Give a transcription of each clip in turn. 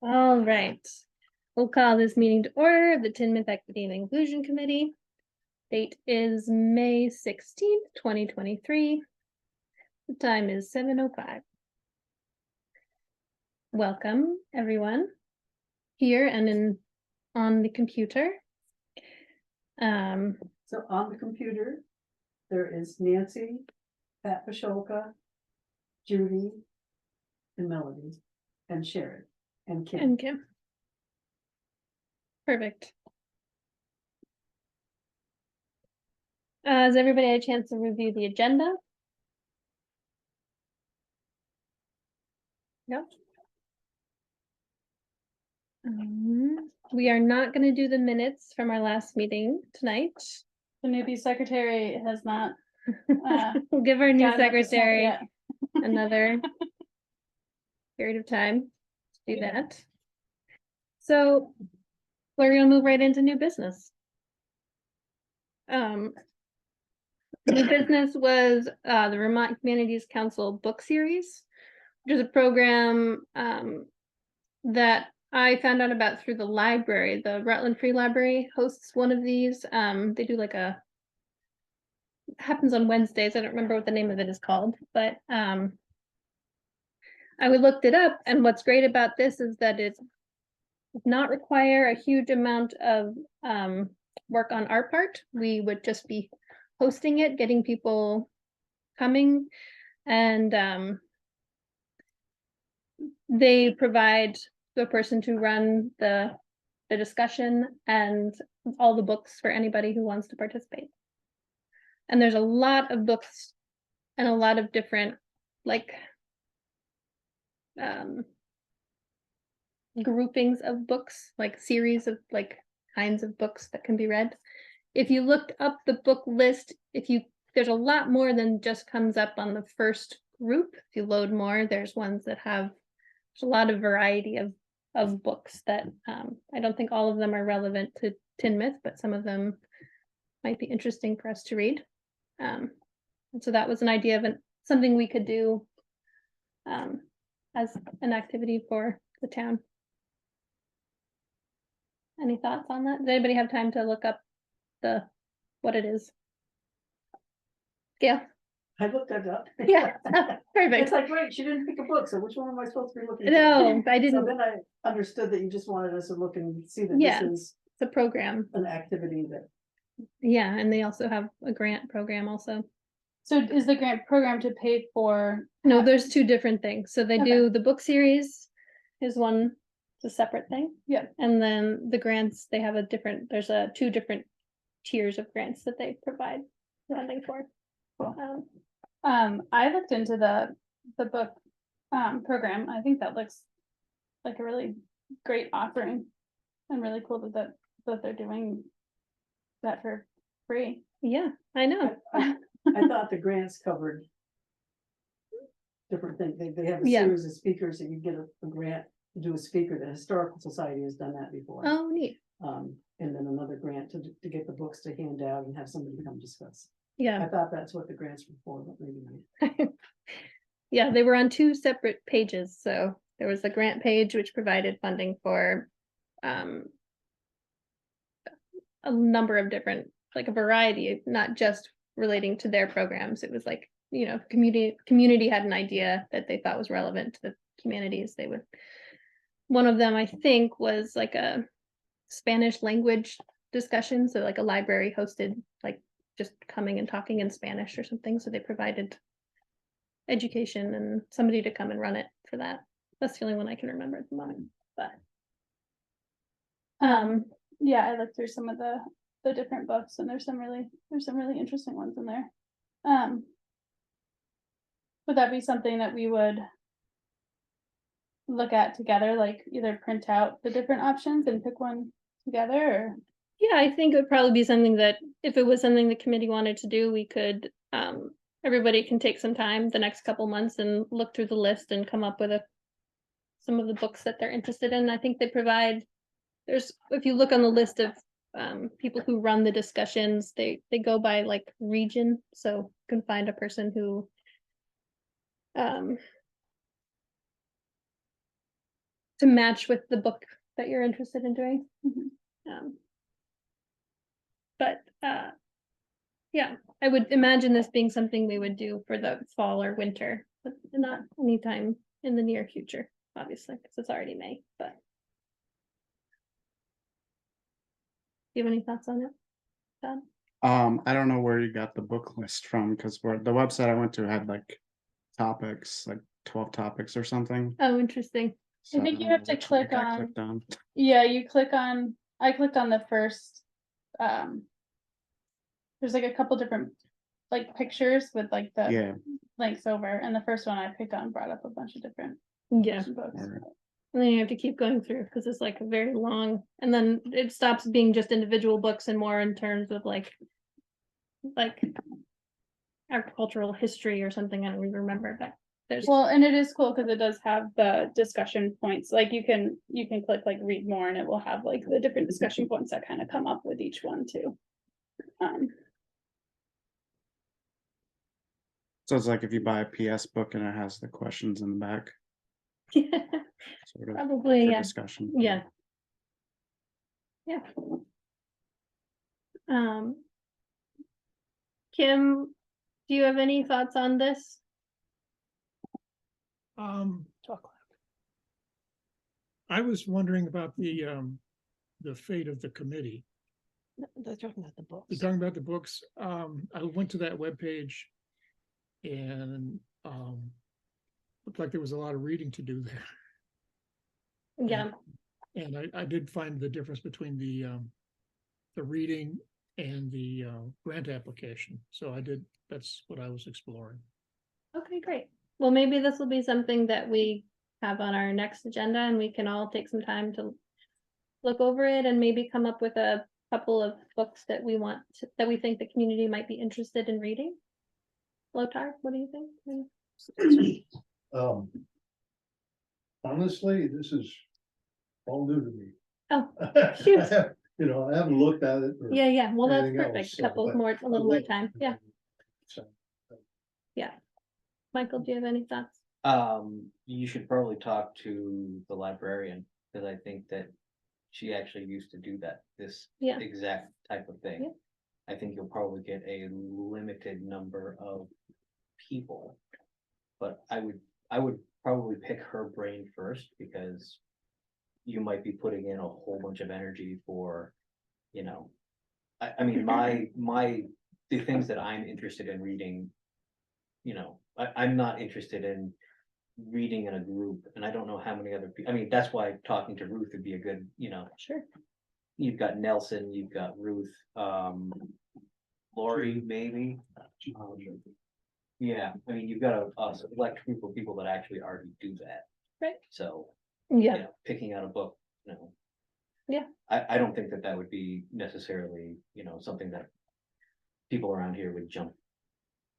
All right, we'll call this meeting to order of the Tinmouth Equity and Inclusion Committee. Date is May 16th, 2023. The time is 7:05. Welcome, everyone, here and on the computer. So on the computer, there is Nancy, Pat Pasholka, Judy, and Melody, and Sharon, and Kim. And Kim. Perfect. Has everybody had a chance to review the agenda? Yep. We are not going to do the minutes from our last meeting tonight. The newbie secretary has not. We'll give our new gotten up to snuff secretary yet. another period of time to do that. So we're gonna move right into new business. New business was the Vermont Humanities Council book series, which is a program that I found out about through the library. The Rutland Free Library hosts one of these. They do like it happens on Wednesdays. I don't remember what the name of it is called, but I looked it up, and what's great about this is that it does not require a huge amount of work on our part. We would just be hosting it, getting people coming, and they provide the person to run the discussion and all the books for anybody who wants to participate. And there's a lot of books and a lot of different like groupings of books, like series of like kinds of books that can be read. If you looked up the book list, there's a lot more than just comes up on the first group. If you load more, there's ones that have a lot of variety of books that I don't think all of them are relevant to Tinmouth, but some of them might be interesting for us to read. And so that was an idea of something we could do as an activity for the town. Any thoughts on that? Does anybody have time to look up what it is? Yeah. I looked that up. Yeah. Perfect. It's like, wait, she didn't pick a book, so which one am I supposed to be looking for? No, I So didn't. then I understood that you just wanted us to look and see that Yeah. this is It's a program. an activity that. Yeah, and they also have a grant program also. So is the grant program to pay for? No, there's two different things. So they do the book series is one, it's a separate thing. Yeah. And then the grants, they have there's two different tiers of grants that they provide funding for. Cool. I looked into the book program. I think that looks like a really great offering and really cool that they're doing that for free. Yeah, I know. I thought the grants covered different things. They have a Yeah. series of speakers that you get a grant to do a speaker. The Historical Society has done that before. Oh, neat. And then another grant to get the books to hand out and have somebody come discuss. Yeah. I thought that's what the grants were for, but maybe not. Yeah, they were on two separate pages. So there was a grant page which provided funding for a number of different, like a variety, not just relating to their programs. It was like, community had an idea that they thought was relevant to the humanities. One of them, I think, was like a Spanish language discussion. So like a library hosted, like just coming and talking in Spanish or something. So they provided education and somebody to come and run it for that. That's the only one I can remember at the moment. But yeah, I looked through some of the different books, and there's some really interesting ones in there. Would that be something that we would look at together, like either print out the different options and pick one together, or? Yeah, I think it would probably be something that if it was something the committee wanted to do, we could, everybody can take some time the next couple months and look through the list and come up with some of the books that they're interested in. I think they provide, if you look on the list of people who run the discussions, they go by like region. So you can find a person who to match with the book that you're interested in doing. Mhm. But yeah, I would imagine this being something we would do for the fall or winter, but not anytime in the near future, obviously, because it's already May, but. Do you have any thoughts on it, Todd? I don't know where you got the book list from, because where the website I went to had like topics, like 12 topics or something. Oh, interesting. So think don't you have know to which link click I on- clicked on. Yeah, I clicked on the first, there's like a couple different like pictures with like the Yeah, links over, and the first one I picked on brought up a bunch of different Yeah, books. Alright. and then you have to keep going through, because it's like a very long, and then it stops being just individual books and more in terms of like agricultural history or something, I don't even remember, but there's. Well, and it is cool because it does have the discussion points, like you can click like read more and it will have like the different discussion points that kind of come up with each one too. so it's like if you buy a PS book and it has the questions in the back, sort of, Probably, for yeah. discussion. Yeah. Yeah. Kim, do you have any thoughts on this? I was wondering about the fate of the committee. They're talking about the books. You're talking about the books. I went to that webpage and looked like there was a lot of reading to do there. Yeah, And I did find the difference between the reading and the grant application. So that's what I was exploring. okay, great. Well, maybe this will be something that we have on our next agenda, and we can all take some time to look over it and maybe come up with a couple of books that that we think the community might be interested in reading. Lotar, what do you think? Honestly, this is all new to me. Oh, shoot. You know, I haven't looked at it. or Yeah, well, that's anything else, perfect. so, Couple but more, a little more time. Yeah, So, Michael, do you have any thoughts? You should probably talk to the librarian, because I think that she actually used to do this Yeah. exact type of thing. Yeah. I think you'll probably get a limited number of people. But I would probably pick her brain first, because you might be putting in a whole bunch of energy for, you know. I mean, the things that I'm interested in reading, you know, I'm not interested in reading in a group, and I don't know how many other people, I mean, that's why talking to Ruth would be a good, you know, Sure. you've got Nelson, you've got Ruth, Lori, maybe. Yeah, I mean, you've got a select group of people that actually already do that. Right. So, Yeah, you know, picking out a book, you know. Yeah. I don't think that would be necessarily, you know, something that people around here would jump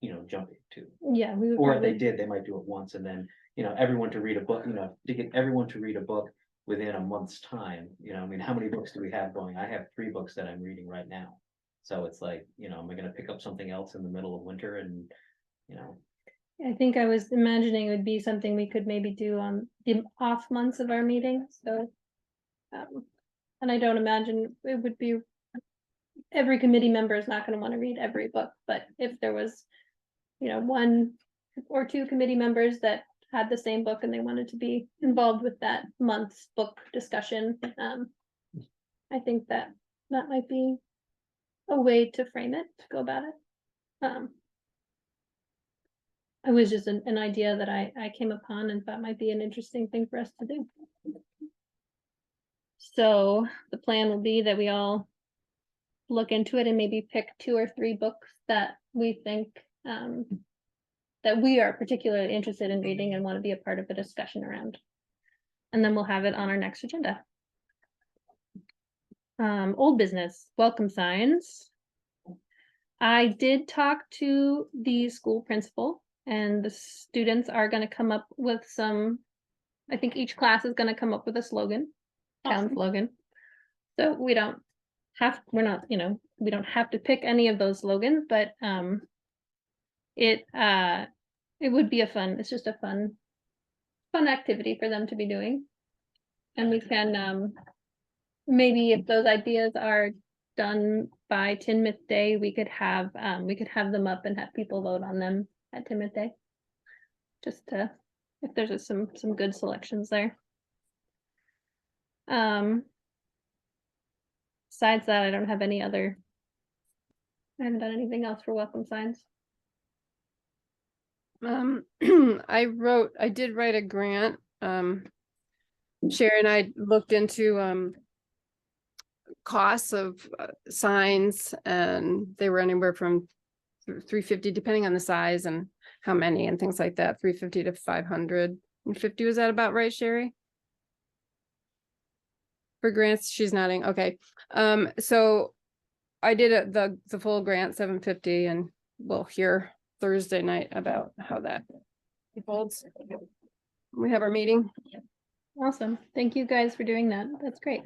into. yeah, we would Or if they probably, did, they might do it once and then, you know, everyone to read a book, you know, to get everyone to read a book within a month's time, you know, I mean, how many books do we have going? I have 3 books that I'm reading right now. So it's like, you know, am I gonna pick up something else in the middle of winter and, you know, I think I was imagining it would be something we could maybe do on the off months of our meeting, so. And I don't imagine it would be. Every committee member is not gonna wanna read every book, but if there was, you know, 1 or 2 committee members that had the same book and they wanted to be involved with that month's book discussion, I think that might be a way to frame it, to go about it. It was just an idea that I came upon and thought might be an interesting thing for us to do. So the plan will be that we all look into it and maybe pick 2 or 3 books that we think, that we are particularly interested in reading and want to be a part of the discussion around. And then we'll have it on our next agenda. Old business, welcome signs. I did talk to the school principal, and the students are gonna come up with some, I think each class is gonna come up with a slogan, town Awesome. slogan. So we're not, you know, we don't have to pick any of those slogans, but, it would be it's just a fun activity for them to be doing. And we can, maybe if those ideas are done by Tinmouth Day, we could have them up and have people vote on them at Tinmouth Day. Just to, if there's some good selections there. Besides that, I don't have any other. I haven't done anything else for welcome signs. I did write a grant. Sharon, I looked into costs of signs, and they were anywhere from $350, depending on the size and how many and things like that, $350 to $550. Was that about right, Sherry? For grants, she's nodding. Okay. So I did the full grant, $750, and we'll hear Thursday night about how that unfolds. We have our meeting. Awesome. Thank you guys for doing that. That's great.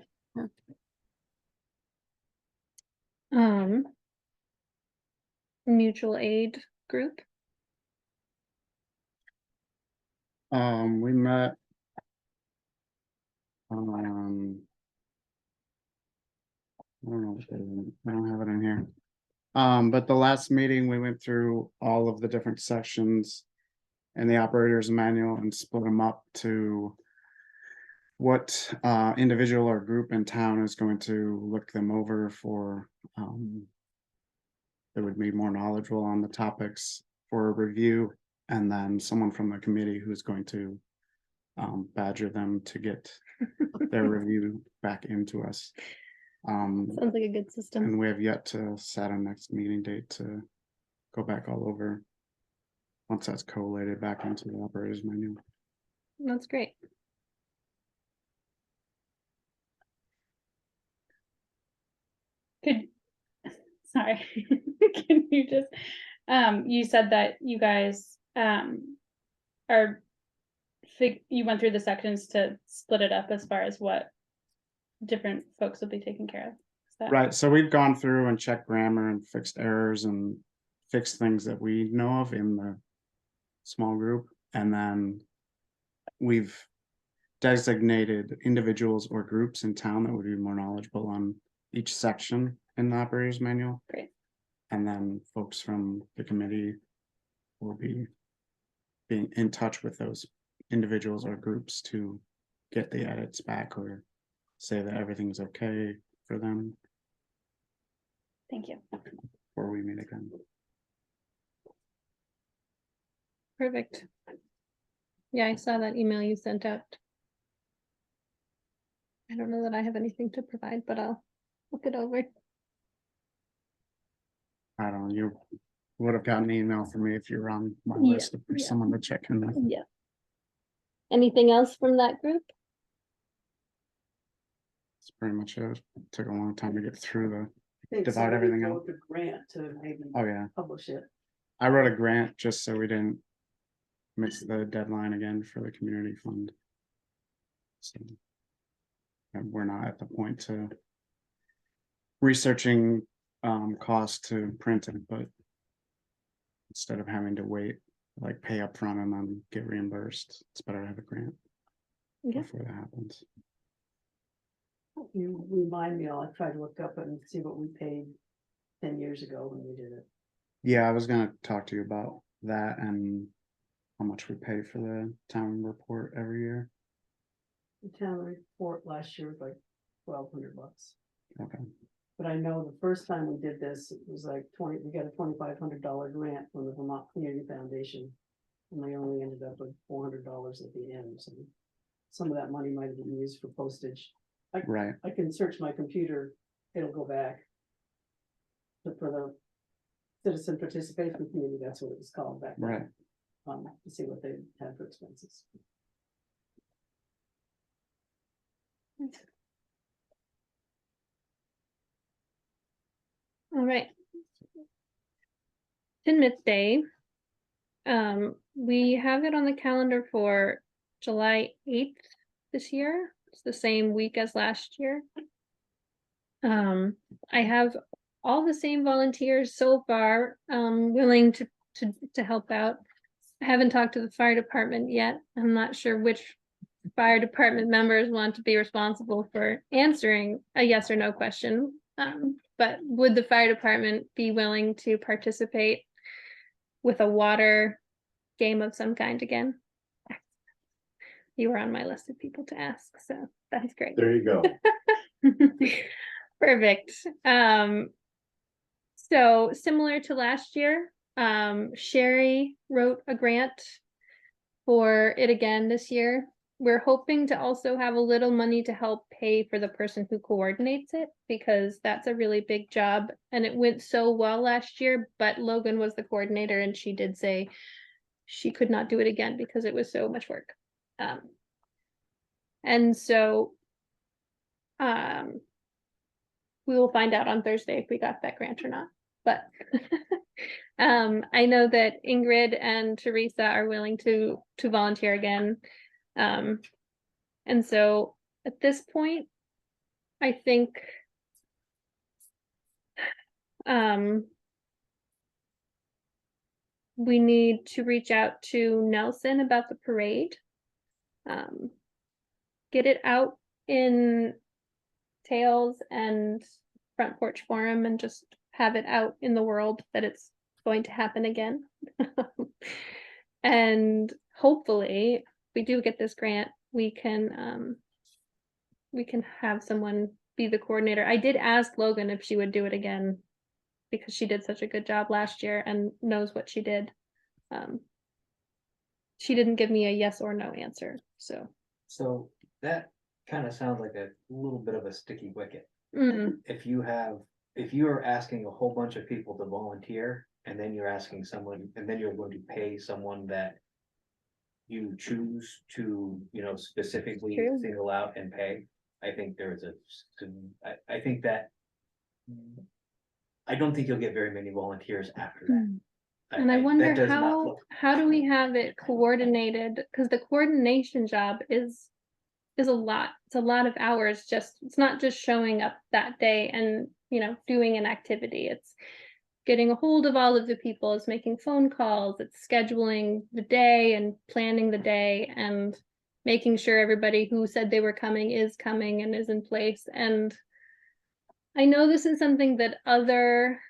Yeah. Mutual aid group. We met. I don't know, I don't have it in here. But the last meeting, we went through all of the different sections in the operator's manual and split them up to what individual or group in town is going to look them over for. That would be more knowledgeable on the topics for a review, and then someone from the committee who's going to badger them to get their review back into us. Sounds like a good system. And we have yet to set a next meeting date to go back all over. Once that's collated back into the operator's manual. That's great. Could, sorry, can you just, you said that you guys, you went through the sections to split it up as far as what different folks will be taking care of. Is that- Right, so we've gone through and checked grammar and fixed errors and fixed things that we know of in the small group, and then we've designated individuals or groups in town that would be more knowledgeable on each section in the operator's manual. Great. And then folks from the committee will be being in touch with those individuals or groups to get the edits back or say that everything's okay for them Thank you. before we meet again. Perfect. Yeah, I saw that email you sent out. I don't know that I have anything to provide, but I'll look it over. I don't know, you would have gotten an email from me if you were on my Yeah, list for yeah. someone to check in with. Yeah. Anything else from that group? That's pretty much it. Took a long time to get through I think Divide somebody everything wrote out. the grant to maybe oh yeah, publish it. I wrote a grant just so we didn't miss the deadline again for the community fund. So. And we're not at the point to researching cost to print it, but instead of having to wait, like pay up front and then get reimbursed, it's better to have a grant Yeah. before that happens. You remind me, I'll try to look up and see what we paid 10 years ago when we did it. Yeah, I was gonna talk to you about that and how much we pay for the town report every year. The town report last year was like $1,200. Okay, But I know the first time we did this, it was like we got a $2,500 grant from the Vermont Community Foundation. And they only ended up with $400 at the end, so some of that money might have been used for postage. right, I can search my computer, it'll go back. But for the citizen participation committee, that's what it was called back then. right. To see what they had for expenses. All right. Tinmouth Day. We have it on the calendar for July 8th this year. It's the same week as last year. I have all the same volunteers so far, willing to help out. I haven't talked to the fire department yet. I'm not sure which fire department members want to be responsible for answering a yes or no question. But would the fire department be willing to participate with a water game of some kind again? You were on my list of people to ask, so that's great. There you go. Perfect. So similar to last year, Sherry wrote a grant for it again this year. We're hoping to also have a little money to help pay for the person who coordinates it, because that's a really big job and it went so well last year, but Logan was the coordinator and she did say she could not do it again because it was so much work. And so we will find out on Thursday if we got that grant or not, but I know that Ingrid and Teresa are willing to volunteer again. And so at this point, I think we need to reach out to Nelson about the parade. Get it out in Tails and Front Porch Forum and just have it out in the world that it's going to happen again. And hopefully, if we do get this grant, we can have someone be the coordinator. I did ask Logan if she would do it again because she did such a good job last year and knows what she did. She didn't give me a yes or no answer, so. So that kind of sounds like a little bit of a sticky wicket. Mm, If you are asking a whole bunch of people to volunteer, and then you're asking someone, and then you're going to pay someone that you choose to, specifically True. single out and pay, I think there's I think that I don't think you'll get very many volunteers after that. And I that wonder does not look- how do we have it coordinated? Because the coordination job is a lot. It's a lot of hours. It's not just showing up that day and, doing an activity. It's getting a hold of all of the people, it's making phone calls, it's scheduling the day and planning the day and making sure everybody who said they were coming and is in place. And I know this is something that other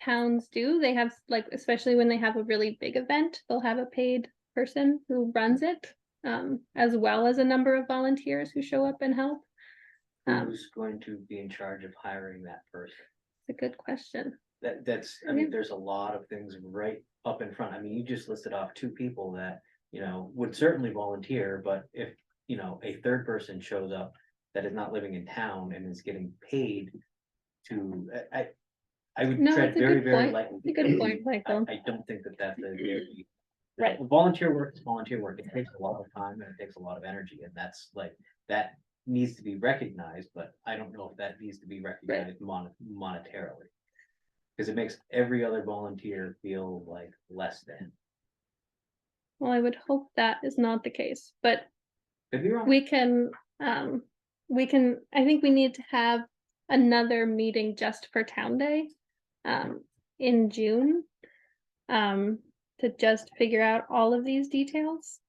towns do. They have, like, especially when they have a really big event, they'll have a paid person who runs it, as well as a number of volunteers who show up and help. Who's going to be in charge of hiring that person? It's a good question. That's, I mean, there's a lot of things right up in front. I mean, you just listed off two people that, would certainly volunteer, but if, a third person shows up that is not living in town and is getting paid to, I would No, tread it's a very, good very point. lightly. It's a good point, I Michael. don't think that that's a very. Right. Volunteer work is volunteer work. It takes a lot of time and it takes a lot of energy, and that's like, that needs to be recognized, but I don't know if that needs to be recognized monetarily. Because it makes every other volunteer feel like less than. Well, I would hope that is not the case, but Could be wrong. we can, I think we need to have another meeting just for Town Day, in June. To just figure out all of these details.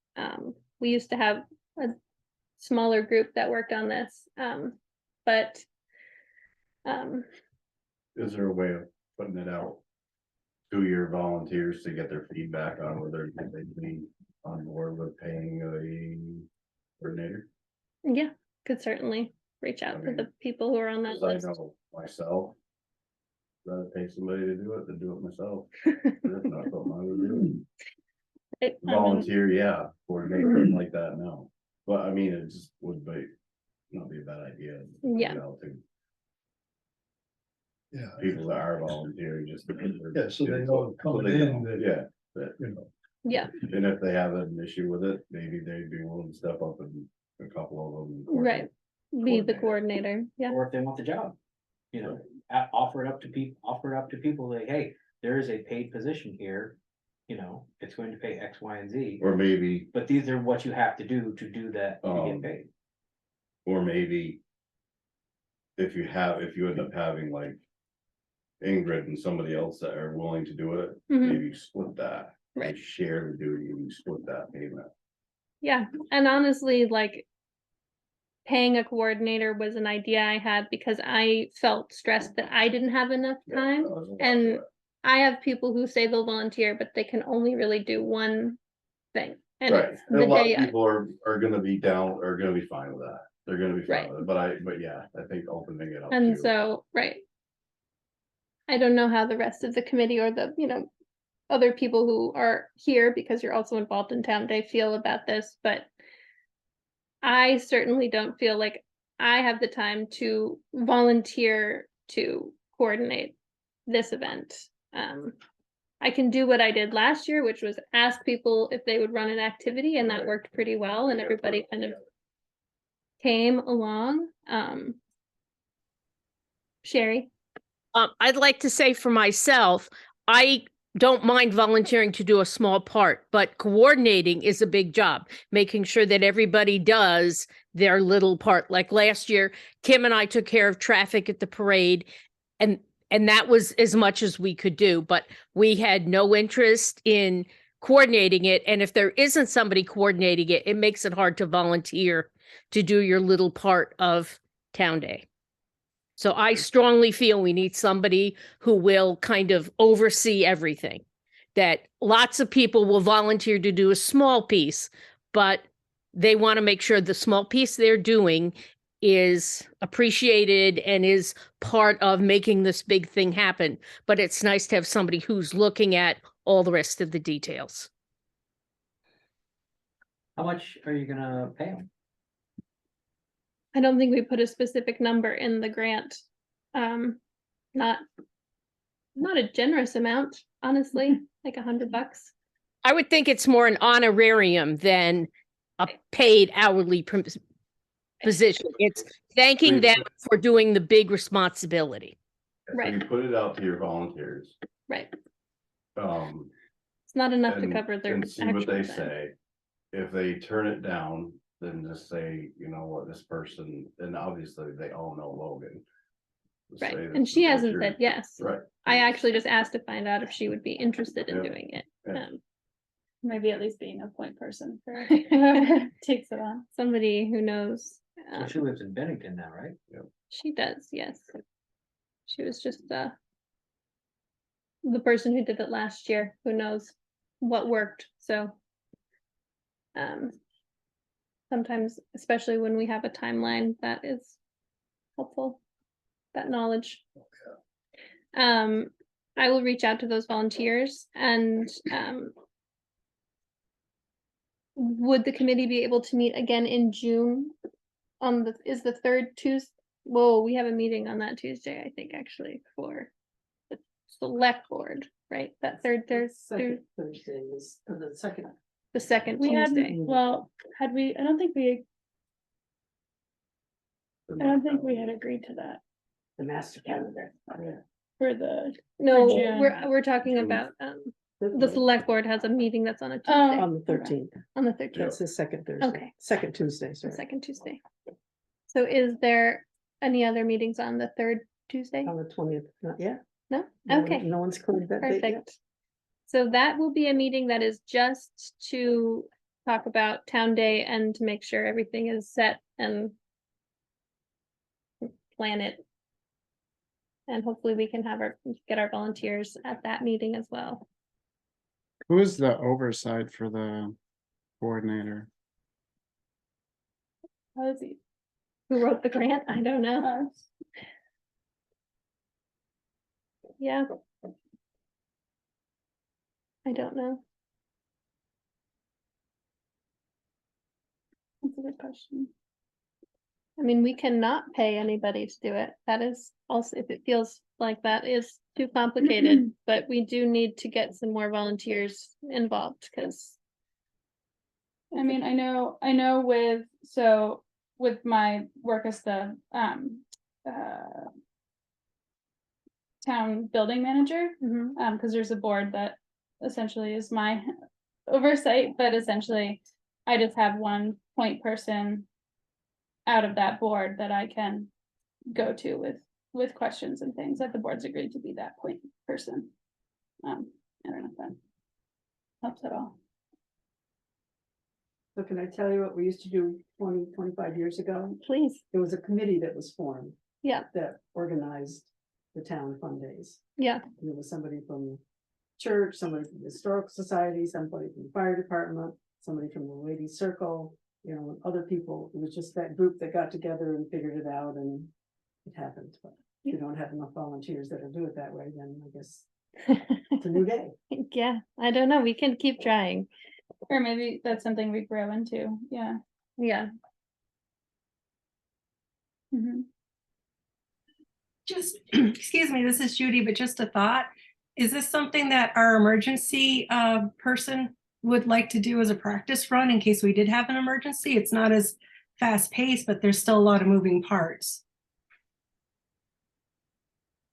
We used to have a smaller group that worked on this, but, Is there a way of putting it out to your volunteers to get their feedback on whether they'd be on board with paying a coordinator? yeah, could certainly reach out to the people who are on that 'Cause I list. know myself. Rather pay somebody to do it than do it myself. That's not something I would do. Volunteer, yeah, coordinate something like that, no. But I mean, it just would be, not be a bad idea. Yeah. To Yeah, people that are volunteering, just. yeah, so they know coming in that, Yeah, that, Yeah, and if they have an issue with it, maybe they'd be willing to step up and a couple of them. right, be the Coordinator. coordinator, yeah, Or if they want the job, offer it up to people, like, hey, there is a paid position here. It's going to pay X, Y, and Z, Or maybe, but these are what you have to do that to get paid. or maybe. If you end up having like. Ingrid and somebody else that are willing to do it, Mhm. maybe split that. Right. Share the duty and split that payment. yeah, and honestly, like, paying a coordinator was an idea I had because I felt stressed that I didn't have enough Yeah, time. that was a lot of And that. I have people who say they'll volunteer, but they can only really do one thing. And Right, it's and the a lot day of I- people are gonna be down, are gonna be fine with that. They're gonna be Right. fine with it, but yeah, I think opening it up And to. so, right. I don't know how the rest of the committee or the, other people who are here, because you're also involved in town day, feel about this, but I certainly don't feel like I have the time to volunteer to coordinate this event. I can do what I did last year, which was ask people if they would run an activity, and that Right. worked pretty well, and Yeah, everybody but- kind of came along. Sherry? I'd like to say for myself, I don't mind volunteering to do a small part, but coordinating is a big job, making sure that everybody does their little part. Like last year, Kim and I took care of traffic at the parade, and that was as much as we could do, but we had no interest in coordinating it. And if there isn't somebody coordinating it, it makes it hard to volunteer to do your little part of town day. So I strongly feel we need somebody who will kind of oversee everything. That lots of people will volunteer to do a small piece, but they want to make sure the small piece they're doing is appreciated and is part of making this big thing happen. But it's nice to have somebody who's looking at all the rest of the details. How much are you gonna pay them? I don't think we put a specific number in the grant. Not a generous amount, honestly, like $100. I would think it's more an honorarium than a paid hourly position. It's thanking them for doing the big responsibility. So Right. you put it out to your volunteers, Right. um, It's not enough to and, cover their and see what actual they time. say. If they turn it down, then just say, you know what, this person, and obviously they all know Logan. Just Right, say, and "This she is what hasn't you're-" said yes. Right. I actually just asked to find out if she would be interested in Yeah. doing it. Yeah. Maybe at least being a point person for whoever takes it on. Somebody who knows. So she lives in Bennington now, right? She does, yes. She was just the person who did it last year, who knows what worked, so. Sometimes, especially when we have a timeline, that is helpful, that knowledge. I will reach out to those volunteers and, would the committee be able to meet again in June? Is the third Tuesday? Whoa, we have a meeting on that Tuesday, I think, actually, for the select board, right? That third Thursday, Second Thursday is, or the second. the second We Tuesday. hadn't, well, had we, I don't think we had agreed to that The master calendar. Yeah. for the, No, June. we're talking June. about, the select board has a meeting that's on a Tuesday, On the 13th. on the 13th, That's the second Thursday. Okay. Second Tuesday, the sorry. second Tuesday. So is there any other meetings on the third Tuesday? On the 20th, not yet. No? No one- Okay, No one's cleared that date yet. perfect. So that will be a meeting that is just to talk about town day and to make sure everything is set and plan it. And hopefully we can get our volunteers at that meeting as well. Who is the oversight for the coordinator? how is he? Who wrote the grant? I don't know. Yeah. I don't know. That's a good question. I mean, we cannot pay anybody to do it. That is also, if it feels like that is too complicated, but we do need to get some more volunteers involved, because. I mean, I know with my work as the town building manager, because there's a board that essentially is my oversight, but essentially I just have one point person out of that board that I can go to with questions and things, that the board's agreed to be that point person. I don't know if that helps at all. So can I tell you what we used to do 25 years ago? Please. There was a committee that was formed. Yeah. That organized the town fun days. Yeah. And there was somebody from church, somebody from the historical society, somebody from the fire department, somebody from the ladies circle, you know, other people. It was just that group that got together and figured it out, and it happened. But if you don't have enough volunteers that'll do it that way, then I guess it's a new day. Yeah, I don't know. We can keep trying. Or maybe that's something we grow into, yeah. Yeah. Mhm. Just, excuse me, this is Judy, but just a thought. Is this something that our emergency person would like to do as a practice run in case we did have an emergency? It's not as fast paced, but there's still a lot of moving parts.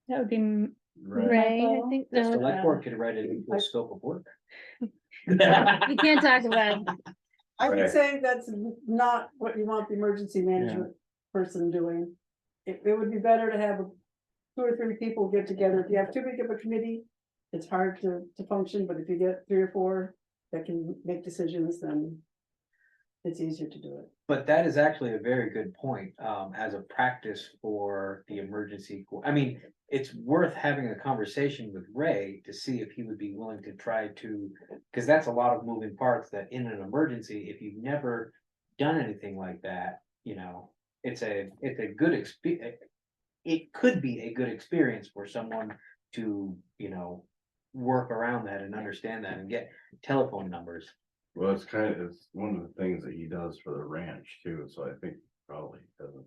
That would be Ray, I Michael? think. The No, select board could write it into a scope of work. we can't talk about it. I would Right. say that's not what you want the emergency management person doing. It would be better to have 2 or 3 people get together. If you have too big of a committee, it's hard to function, but if you get 3 or 4 that can make decisions, then it's easier to do it. But that is actually a very good point, as a practice for the emergency. I mean, it's worth having a conversation with Ray to see if he would be willing to try to, because that's a lot of moving parts that in an emergency, if you've never done anything like that, you know, it's a good experience. It could be a good experience for someone to, you know, work around that and understand that and get telephone numbers. Well, it's one of the things that he does for the ranch too, so I think probably has a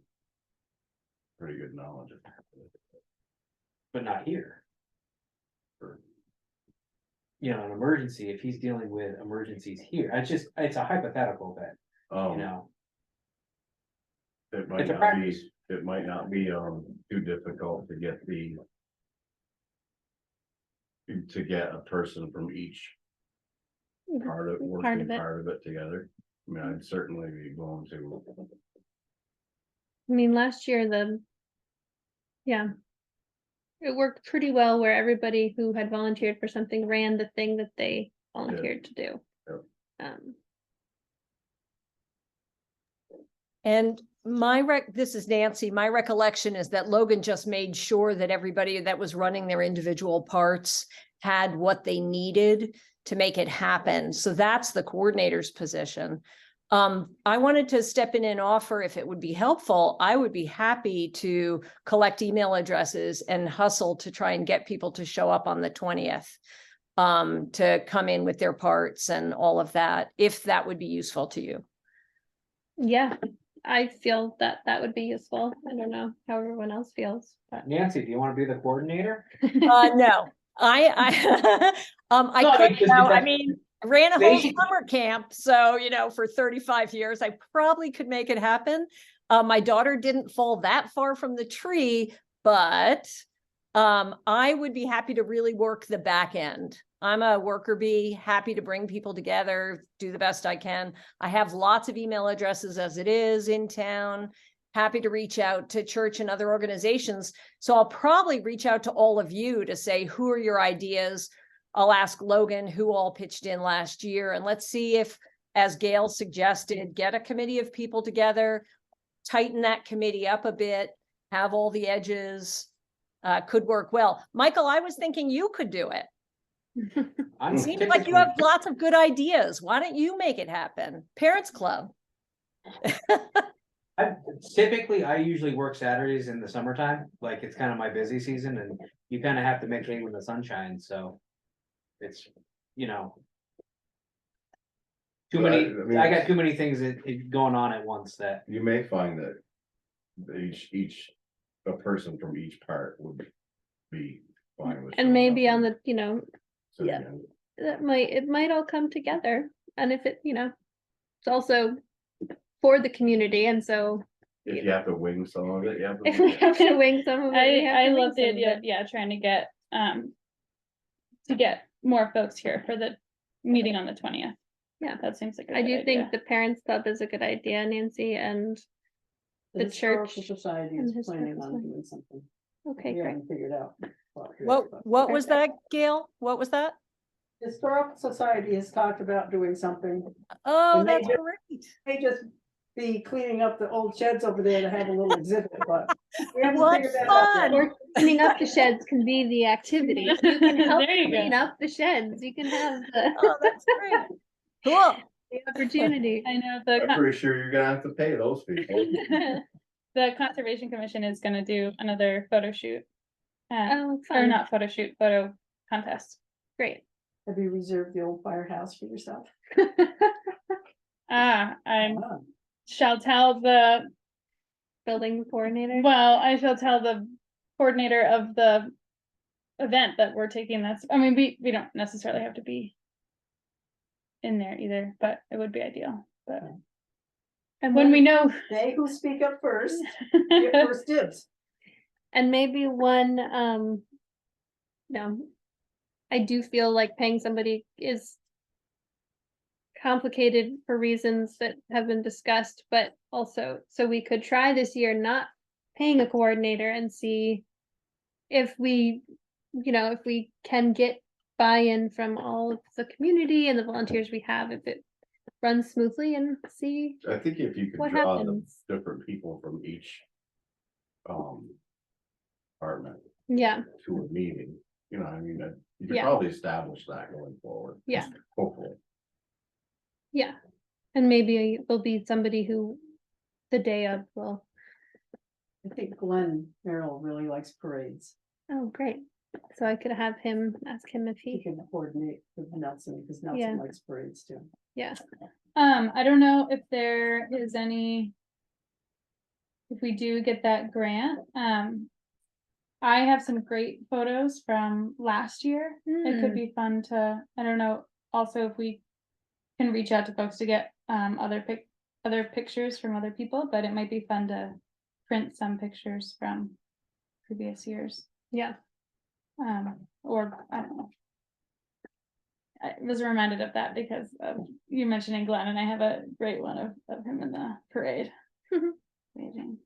pretty good knowledge of that. But not here. For- You know, an emergency, if he's dealing with emergencies here, it's a hypothetical that, you know, It might it's a not practice. be, it might not be, too difficult to get a person from each part of, working part of it together. I mean, I'd certainly be willing to. I mean, last year, it worked pretty well where everybody who had volunteered for something ran the thing that they volunteered to do. Yep. And this is Nancy, my recollection is that Logan just made sure that everybody that was running their individual parts had what they needed to make it happen. So that's the coordinator's position. I wanted to step in and offer, if it would be helpful, I would be happy to collect email addresses and hustle to try and get people to show up on the 20th, to come in with their parts and all of that, if that would be useful to you. Yeah, I feel that would be useful. I don't know how everyone else feels, but Nancy, do you want to be the coordinator? No, I could, because now, I that's- mean, I ran a whole Basically- summer camp, so, you know, for 35 years, I probably could make it happen. My daughter didn't fall that far from the tree, but I would be happy to really work the back end. I'm a worker bee, happy to bring people together, do the best I can. I have lots of email addresses as it is in town. Happy to reach out to church and other organizations. So I'll probably reach out to all of you to say, who are your ideas? I'll ask Logan who all pitched in last year, and let's see if, as Gail suggested, get a committee of people together, tighten that committee up a bit, have all the edges, could work well. Michael, I was thinking you could do it. I'm Seems like you have lots of good ideas. Why don't you make it happen? Parents Club. Typically, I usually work Saturdays in the summertime, like it's kind of my busy season, and you kind of have to make hay when the sun shines, so. It's, you know. Too But many, I mean, I got too many things going on at once that, You may find that a person from each part would be fine with. and showing maybe up on and the, you know, sitting yeah. in. it might all come together. And if it, you know, it's also for the community. And so If you have to wing some of it, you have to. if we have to wing some of it, we have I to wing love the some of idea it. of, yeah, trying to get more folks here for the meeting on the 20th. Yeah. That seems like a I good do idea. think the Parents Club is a good idea, Nancy, and the Historical church Society and is planning historical on society. doing something. okay, We great. haven't figured out. What was that, Gail? What was that? Historical Society has talked about doing something. Oh, And they that's just- great. May just be cleaning up the old sheds over there to have a little exhibit, but we haven't What figured that out yet. fun. Or cleaning up the sheds can be the activity. You can help There you go. clean up the sheds. You can have Oh, that's great. Cool. the opportunity. I know the, I'm pretty sure you're gonna have to pay those people. the Conservation Commission is gonna do another photo shoot. Oh, Or fun. not photo shoot, photo contest. Great. Have you reserved the old firehouse for yourself? I Ah, shall tell the, Building coordinator. well, I shall tell the coordinator of the event that we're taking this, I mean, we don't necessarily have to be in there either, but it would be ideal, but And when we know. They who speak up first, get first dibs. And maybe one, no, I do feel like paying somebody is complicated for reasons that have been discussed, but also, so we could try this year not paying a coordinator and see if we, if we can get buy-in from all of the community and the volunteers we have, if it runs smoothly, and see I think if you could what draw the happens. different people from each. Department Yeah, to a meeting, you know, I mean, you could Yeah. probably establish that going forward. Yeah. Hopefully. yeah. And maybe there'll be somebody who the day of will, I think Glenn Merrill really likes parades. oh, great. So I could have him, ask him if He he, can coordinate with Nelson, because Yeah. Nelson likes parades too. yeah. I don't know if there is any. If we do get that grant, I have some great photos from last year. It could be fun to, I don't know, also if we can reach out to folks to get, other pictures from other people, but it might be fun to print some pictures from previous years. Yeah. Or, I don't know. I was reminded of that because of you mentioning Glenn, and I have a great one of him in the parade. Amazing.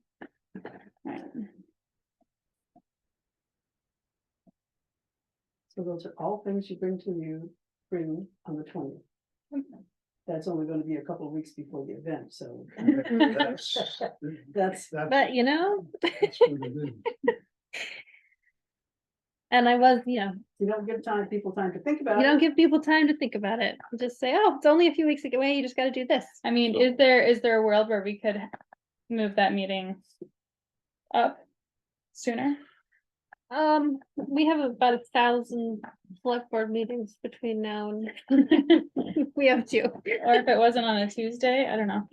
Right. So those are all things you bring on the 20th. That's only gonna be a couple of weeks before the event, so. That's, But That's what it is. and I was, you don't give people time to think about you it. don't give people time to think about it. You just say, oh, it's only a few weeks away. You just got to do this. I mean, is there a world where we could move that meeting up sooner? We have about 1,000 select board meetings between now and we have two. Or if it wasn't on a Tuesday, I don't know.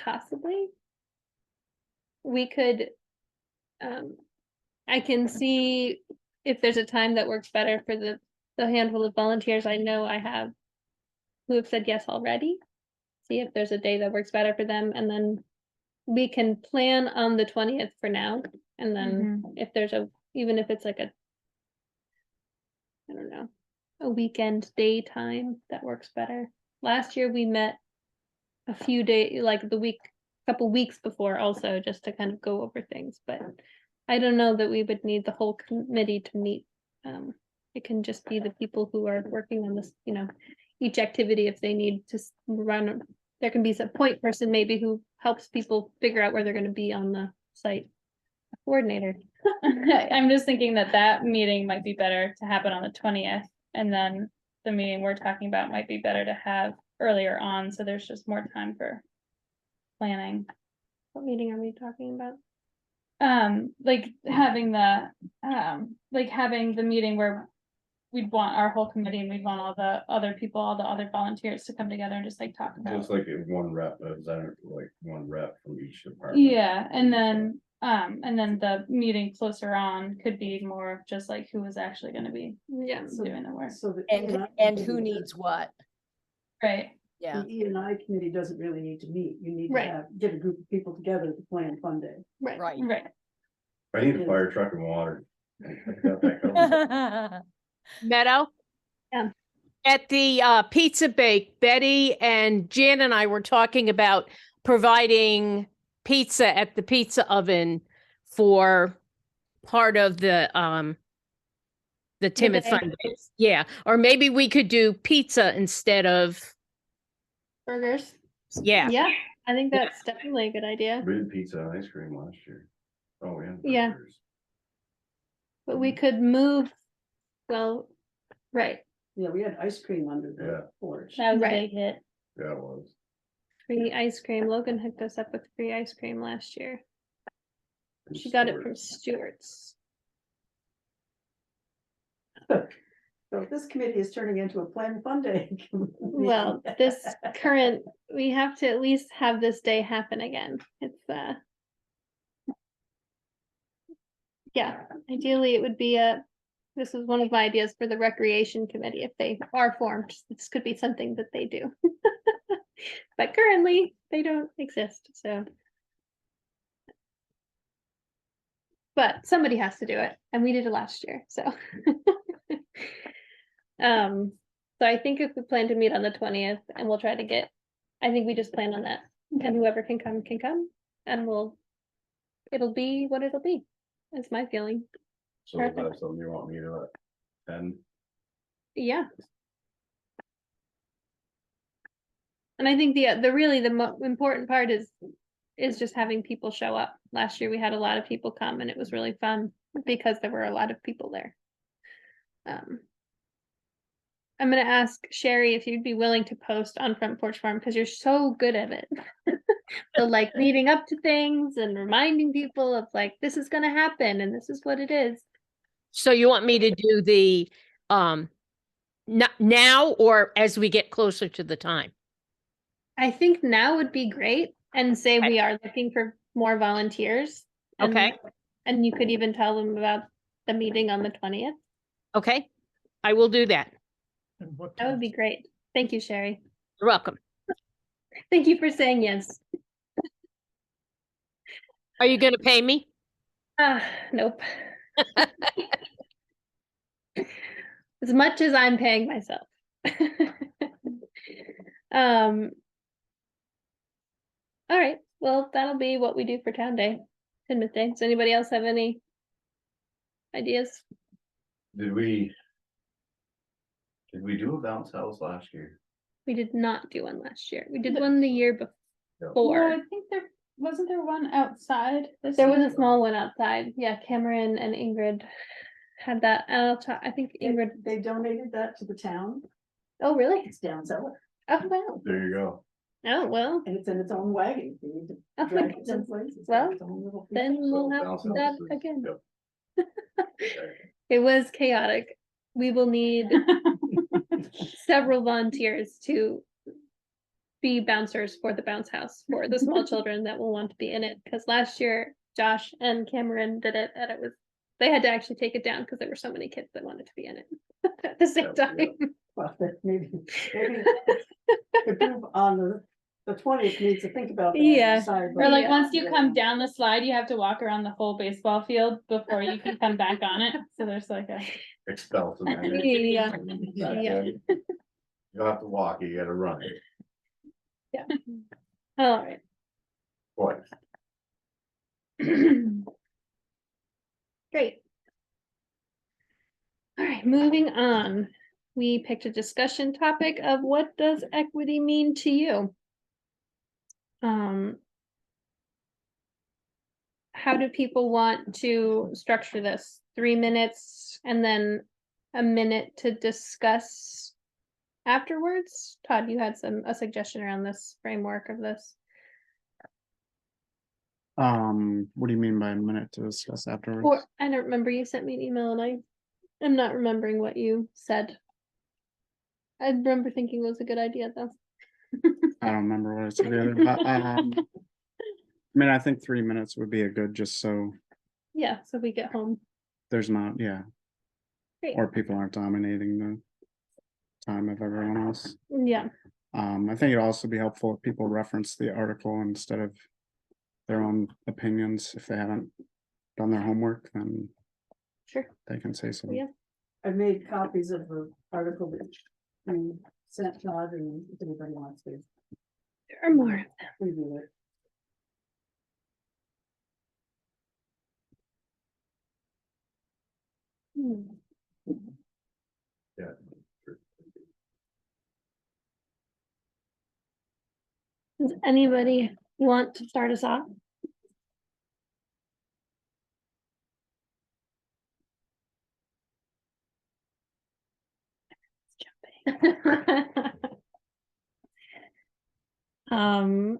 Possibly. We could, I can see if there's a time that works better for the handful of volunteers I know I have who have said yes already. See if there's a day that works better for them, and then we can plan on the 20th for now. And then if there's even if it's like I don't know, a weekend daytime that works better. Last year we met a few days, like couple weeks before also, just to kind of go over things, but I don't know that we would need the whole committee to meet. It can just be the people who are working on this, each activity, if they need to run, there can be some point person maybe who helps people figure out where they're gonna be on the site. A coordinator. I'm just thinking that meeting might be better to happen on the 20th, and then the meeting we're talking about might be better to have earlier on, so there's just more time for planning. What meeting are we talking about? Like having the meeting where we'd want our whole committee, and we'd want all the other people, all the other volunteers to come together and just like talk about. Just like one rep, like one rep from each department. Yeah, and then the meeting closer on could be more of just like who is actually gonna be Yeah. doing the work. So the And who needs what? Right. Yeah. The E&I committee doesn't really need to meet. You need to Right. get a group of people together to plan fun day. Right. Right. Right. I need a fire truck and water. I got that covered. Meadow? Yeah. At the Pizza Bake, Betty and Jan and I were talking about providing pizza at the pizza oven for part of the The Timoth day. Fun Days. Yeah, or maybe we could do pizza instead of, Burgers. yeah. Yeah, I think that's definitely a good idea. We did pizza and ice cream last year. Oh, yeah. Yeah. But we could move, well, right, Yeah, we had ice cream under Yeah. the porch. That was a Right. big hit. Yeah, it was. free ice cream. Logan hooked us up with free ice cream last year. And She got it stores. from Stewart's. So this committee is turning into a planned fun day. Well, this current, we have to at least have this day happen again. It's yeah, ideally it would be this is one of my ideas for the recreation committee, if they are formed, this could be something that they do. But currently, they don't exist, so. But somebody has to do it, and we did it last year, so. So I think if we plan to meet on the 20th, and we'll try to get, I think we just plan on that, and whoever can come, and it'll be what it'll be, is my feeling. So is Perfect. that something you want me to attend? Yeah. And I think the really the important part is just having people show up. Last year we had a lot of people come and it was really fun because there were a lot of people there. I'm gonna ask Sherry if you'd be willing to post on Front Porch Forum because you're so good at it. So like leading up to things and reminding people of like this is gonna happen and this is what it is. So you want me to do the, now or as we get closer to the time? I think now would be great and say we are looking for more volunteers. Okay. And you could even tell them about the meeting on the 20th. Okay, I will do that. And what That would time? be great. Thank you, Sherry. You're welcome. Thank you for saying yes. Are you gonna pay me? Nope. As much as I'm paying myself. All right, well, that'll be what we do for Town Day, Tinmouth Day. Does anybody else have any ideas? Did we do a bounce house last year? We did not do one last year. We did one the year No, before. I think wasn't there one outside? There was a small one outside. Yeah, Cameron and Ingrid had that. And I'll try, I think Ingrid. They donated that to the town. Oh, really? It's down cellar. Oh, wow. There you go. Oh, well, And it's in its own wagon. You need to Oh, my drag it goodness. someplace. It's Well, got its own little feet. then we'll So have bounce that houses, again. yep. It was chaotic. We will need several volunteers to be bouncers for the bounce house for the small children that will want to be in it. Because last year, Josh and Cameron did it, and they had to actually take it down because there were so many kids that wanted to be in it at the same Yeah, time. yeah. Well, maybe the group on the 20th needs to think about that. and Yeah. decide Or like Yeah. once you come down the slide, you have to walk around the whole baseball field before you can come back on it. So there's like a. Expel some energy. Yeah. Back Yeah. in. You don't have to walk, you gotta run. All right. Boy, Great. All right, moving on. We picked a discussion topic of what does equity mean to you? How do people want to structure this? 3 minutes and then a minute to discuss afterwards? Todd, you had a suggestion around this framework of this. What do you mean by a minute to discuss afterwards? Or I don't remember, you sent me an email and I am not remembering what you said. I remember thinking it was a good idea though. I don't remember what I said either, but, I mean, I think 3 minutes would be a good, just so Yeah, so we get home. there's not, yeah. Great. Or people aren't dominating the time of everyone else. Yeah, I think it'd also be helpful if people reference the article instead of their own opinions. If they haven't done their homework, then sure. they can say something. Yeah. I made copies of the article that you sent Todd, and if anybody wants to There are more. review it. Hmm. Does anybody want to start us off? Um,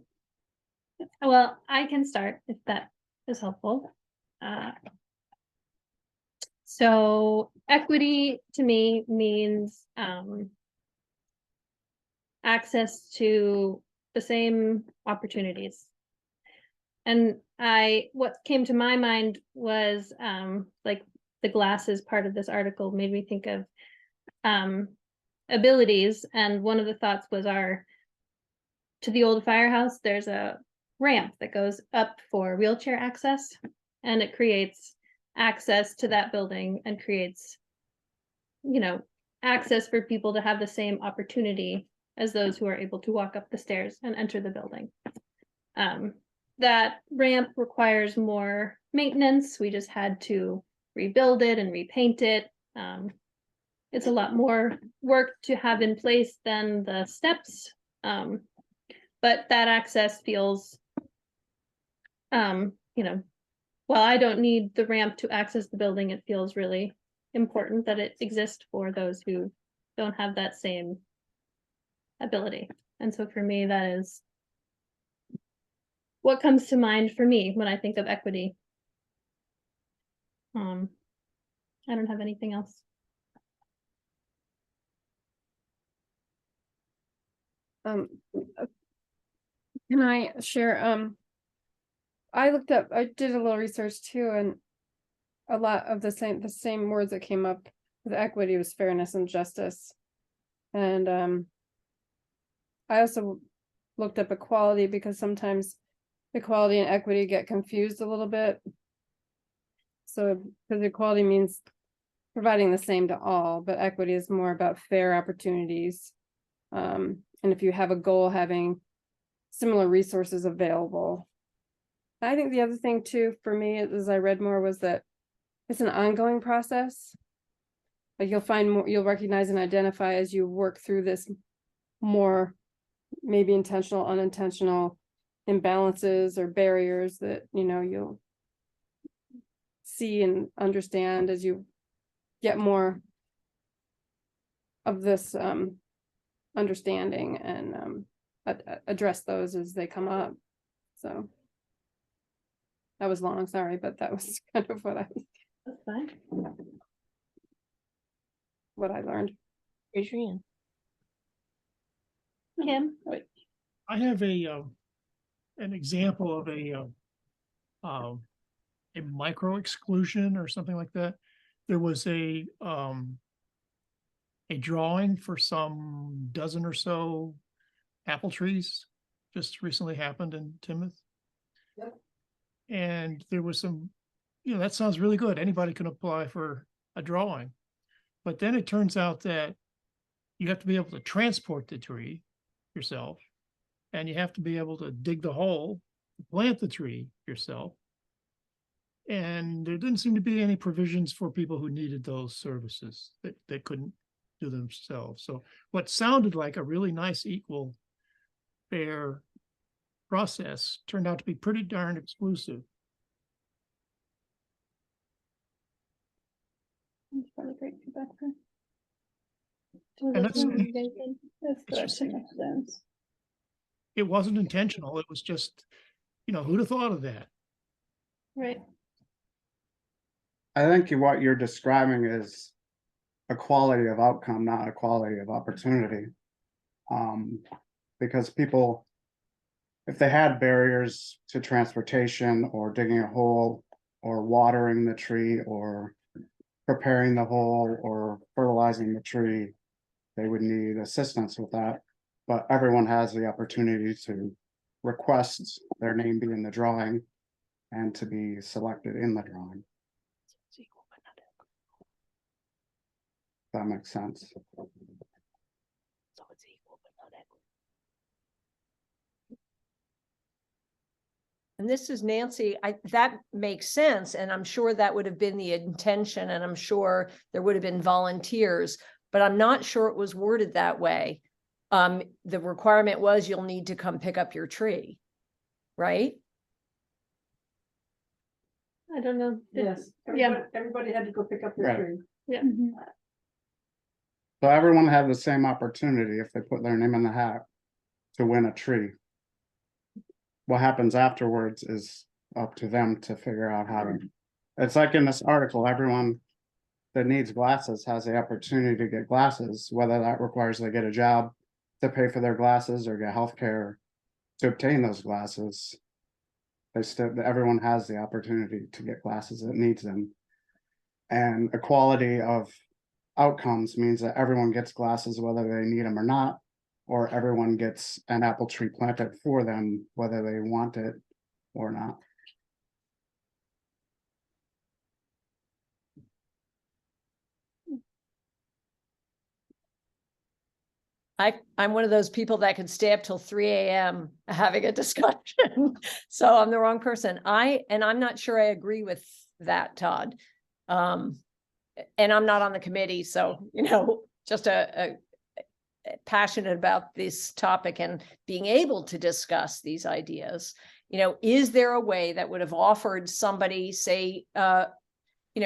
well, I can start if that is helpful. So equity to me means access to the same opportunities. And what came to my mind was like the glasses part of this article made me think of abilities. And one of the thoughts was to the old firehouse, there's a ramp that goes up for wheelchair access, and it creates access to that building and creates, access for people to have the same opportunity as those who are able to walk up the stairs and enter the building. That ramp requires more maintenance. We just had to rebuild it and repaint it. It's a lot more work to have in place than the steps. But that access feels, while I don't need the ramp to access the building, it feels really important that it exists for those who don't have that same ability. And so for me, that is what comes to mind for me when I think of equity. I don't have anything else. Can I share? I did a little research too, and a lot of the same words that came up with equity was fairness and justice. And I also looked up equality because sometimes equality and equity get confused a little bit. So, because equality means providing the same to all, but equity is more about fair opportunities. And if you have a goal, having similar resources available. I think the other thing too, for me, as I read more, was that it's an ongoing process. Like you'll find more, you'll recognize and identify as you work through this more, maybe intentional, unintentional imbalances or barriers that, you'll see and understand as you get more of this understanding and address those as they come up. So that was long, sorry, but that was kind of what That's fine. what I learned. Adrienne. Kim? I have an example of a micro exclusion or something like that. There was a drawing for some dozen or so apple trees just recently happened in Timoth. Yep. And there was some, that sounds really good. Anybody can apply for a drawing. But then it turns out that you have to be able to transport the tree yourself, and you have to be able to dig the hole, plant the tree yourself. And there didn't seem to be any provisions for people who needed those services that couldn't do themselves. So what sounded like a really nice, equal, fair process turned out to be pretty darn exclusive. That's probably great feedback. And that's, That's just- too much sense. it wasn't intentional. It was just, who'd have thought of that? Right. I think what you're describing is a quality of outcome, not a quality of opportunity. Because people, if they had barriers to transportation or digging a hole or watering the tree or preparing the hole or fertilizing the tree, they would need assistance with that. But everyone has the opportunity to request their name be in the drawing and to be selected in the drawing. That makes sense. And this is Nancy. That makes sense. And I'm sure that would have been the intention, and I'm sure there would have been volunteers, but I'm not sure it was worded that way. the requirement was you'll need to come pick up your tree, right? I don't know. Yes, Yeah. everybody had to go pick up their Right. tree. Yeah. So everyone had the same opportunity if they put their name in the hat to win a tree. What happens afterwards is up to them to figure out how to. It's like in this article, everyone that needs glasses has the opportunity to get glasses, whether that requires they get a job to pay for their glasses or get healthcare to obtain those glasses. Everyone has the opportunity to get glasses that needs them. And equality of outcomes means that everyone gets glasses whether they need them or not, or everyone gets an apple tree planted for them whether they want it or not. I'm one of those people that could stay up till 3 a.m. having a discussion. So I'm the wrong person. I'm not sure I agree with that, Todd. And I'm not on the committee, so, just a passionate about this topic and being able to discuss these ideas. Is there a way that would have offered somebody, say,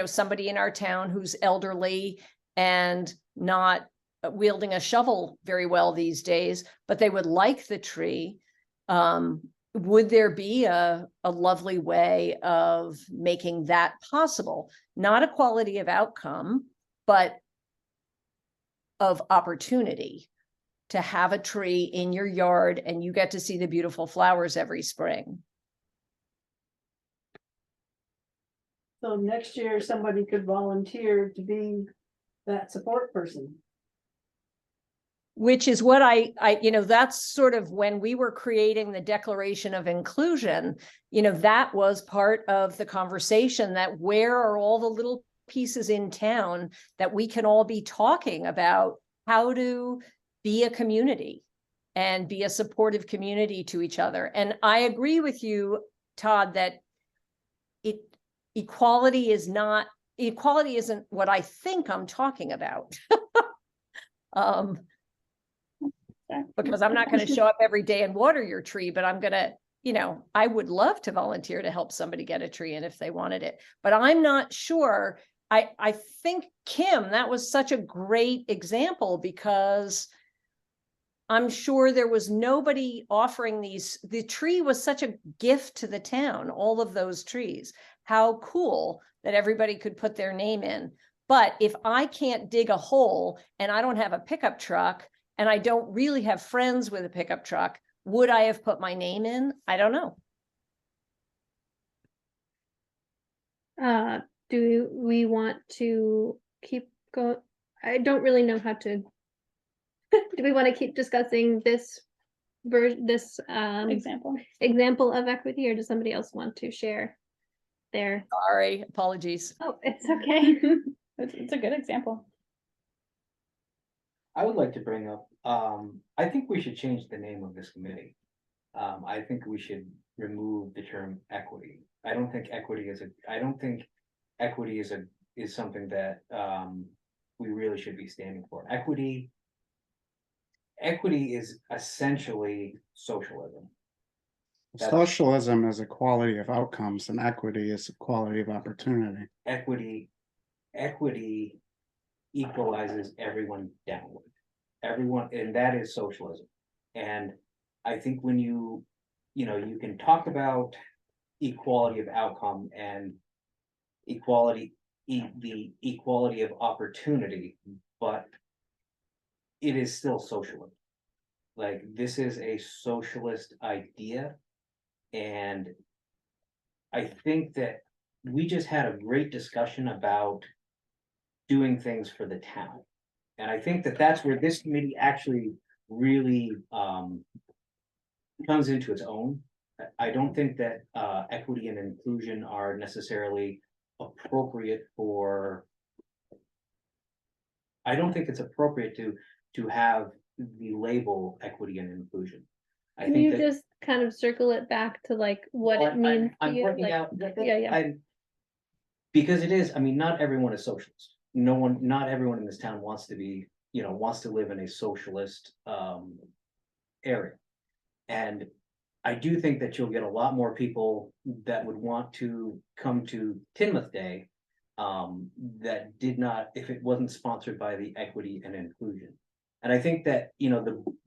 somebody in our town who's elderly and not wielding a shovel very well these days, but they would like the tree? Would there be a lovely way of making that possible? Not equality of outcome, but of opportunity to have a tree in your yard and you get to see the beautiful flowers every spring. So next year, somebody could volunteer to be that support person. Which is what that's sort of when we were creating the Declaration of Inclusion, that was part of the conversation, that where are all the little pieces in town that we can all be talking about how to be a community and be a supportive community to each other. And I agree with you, Todd, that equality isn't what I think I'm talking about. Because I'm not going to show up every day and water your tree, but I'm going to, I would love to volunteer to help somebody get a tree in if they wanted it, but I'm not sure. I think, Kim, that was such a great example because I'm sure there was nobody offering the tree was such a gift to the town, all of those trees. How cool that everybody could put their name in. But if I can't dig a hole and I don't have a pickup truck, and I don't really have friends with a pickup truck, would I have put my name in? I don't know. Do we want to keep going? I don't really know how to. Do we want to keep discussing this example of equity, or does somebody else want to share their? Sorry, apologies. Oh, it's okay. It's a good example. I would like to bring up, I think we should change the name of this committee. I think we should remove the term equity. I don't think equity is something that we really should be standing for. Equity is essentially socialism. Socialism is equality of outcomes and equity is equality of opportunity. Equity equalizes everyone downward. And that is socialism. And I think when you can talk about equality of outcome and the equality of opportunity, but it is still socialism. Like, this is a socialist idea. And I think that we just had a great discussion about doing things for the town. And I think that that's where this committee actually really comes into its own. I don't think that equity and inclusion are necessarily appropriate for. I don't think it's appropriate to have the label equity and inclusion. Can you just kind of circle it back to like what it means to you? Working Like, out. yeah. Because it is, not everyone is socialist. Not everyone in this town wants to be wants to live in a socialist, area. And I do think that you'll get a lot more people that would want to come to Tinmouth Day, that did not, if it wasn't sponsored by the equity and inclusion. And I think that,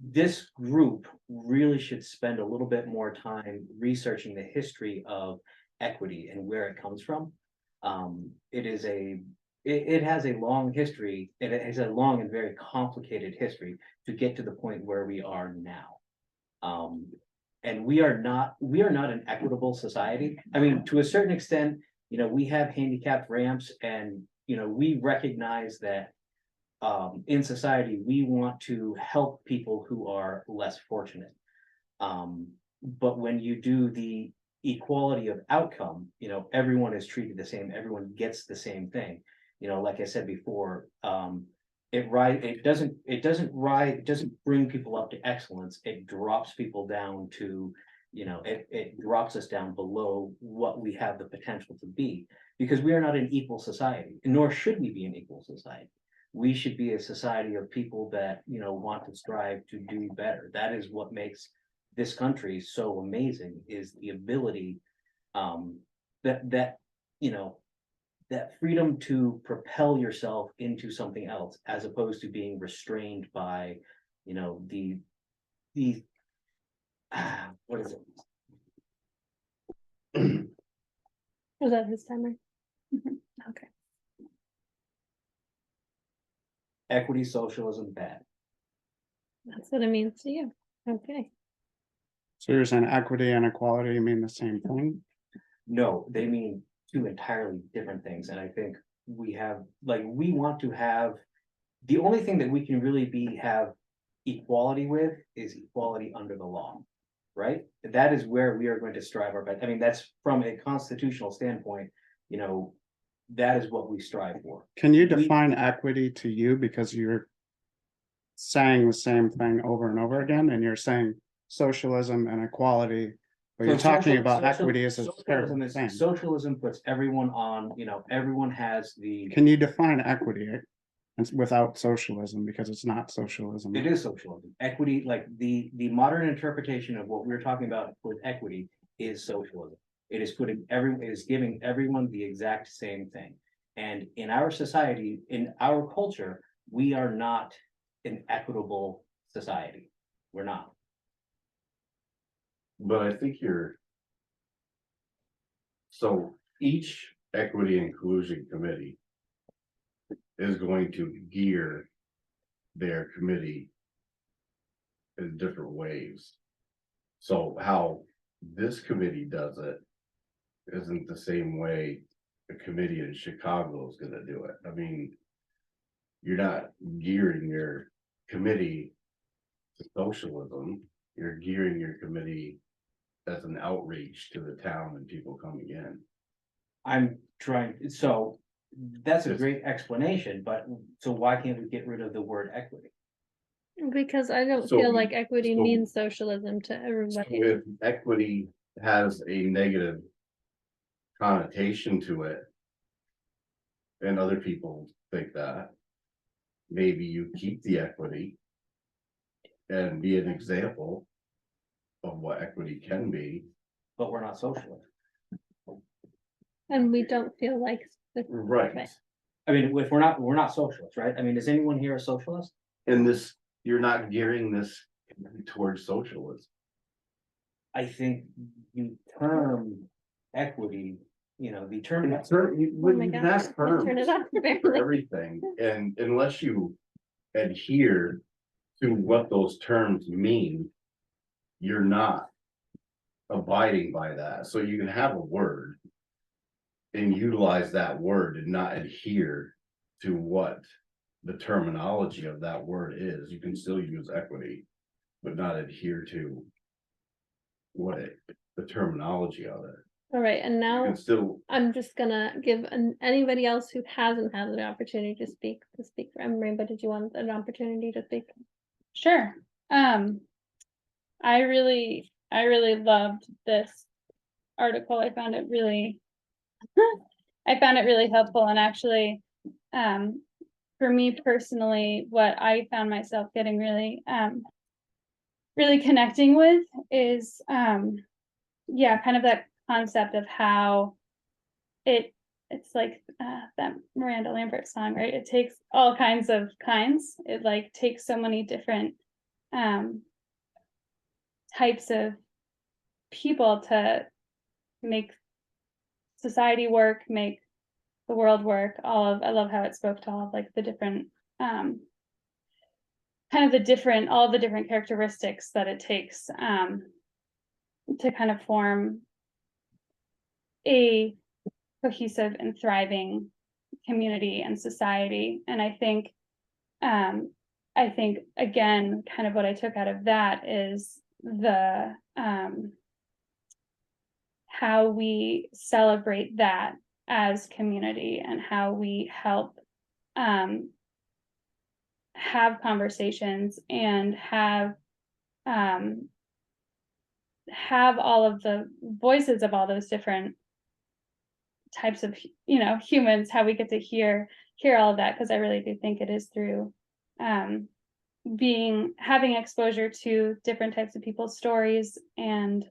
this group really should spend a little bit more time researching the history of equity and where it comes from. It has a long history, and it has a long and very complicated history to get to the point where we are now. And we are not an equitable society. I mean, to a certain extent, we have handicapped ramps, and, we recognize that in society, we want to help people who are less fortunate. But when you do the equality of outcome, everyone is treated the same, everyone gets the same thing. Like I said before, it doesn't bring people up to excellence. It drops people down to, it drops us down below what we have the potential to be, because we are not an equal society, nor should we be an equal society. We should be a society of people that, want to strive to do better. That is what makes this country so amazing, is the ability, that freedom to propel yourself into something else, as opposed to being restrained by, the what is it? Was that his timer? Mhm. Okay. Equity, socialism, bad. That's what it means to you. Okay. So you're saying equity and equality mean the same thing? No, they mean two entirely different things. And I think we want to have, the only thing that we can really have equality with is equality under the law, right? That is where we are going to strive our best. I mean, that's from a constitutional standpoint, that is what we strive for. Can you define equity to you, because you're saying the same thing over and over again, and you're saying socialism and equality, but you're talking about equity as a thing. Socialism puts everyone on, everyone has the. Can you define equity without socialism, because it's not socialism? It is socialism. Equity, like the modern interpretation of what we're talking about with equity, is socialism. It is giving everyone the exact same thing. And in our society, in our culture, we are not an equitable society. We're not. But I think so each equity inclusion committee is going to gear their committee in different ways. So how this committee does it isn't the same way a committee in Chicago is gonna do it. I mean, you're not gearing your committee to socialism, you're gearing your committee as an outreach to the town and people coming in. So that's a great explanation, but so why can't we get rid of the word equity? Because I don't So- feel like equity so- means socialism to everybody. If equity has a negative connotation to it, and other people think that, maybe you keep the equity and be an example of what equity can be. But we're not socialist. And we don't feel like. Right. I mean, if we're not socialists, right? I mean, is anyone here a socialist? And this, you're not gearing this towards socialism. I think the term equity, the term. You Oh my can gosh, ask I'll turn it off for barely. everything, and unless you adhere to what those terms mean, you're not abiding by that. So you can have a word and utilize that word and not adhere to what the terminology of that word is. You can still use equity, but not adhere to the terminology of it. All right, and You now can still, I'm just gonna give anybody else who hasn't had the opportunity to speak for Emery, but did you want an opportunity to speak? Sure. I really loved this article. I found it really helpful, and actually, for me personally, what I found myself getting really, really connecting with is, yeah, kind of that concept of how it's like that Miranda Lambert song, right? It takes all kinds of kinds. It like takes so many different types of people to make society work, make the world work. I love how it spoke to all of like the different kind of all the different characteristics that it takes to kind of form a cohesive and thriving community and society. And I think again, kind of what I took out of that is the how we celebrate that as community and how we help have conversations and have all of the voices of all those different types of humans, how we get to hear all of that, because I really do think it is through having exposure to different types of people's stories, and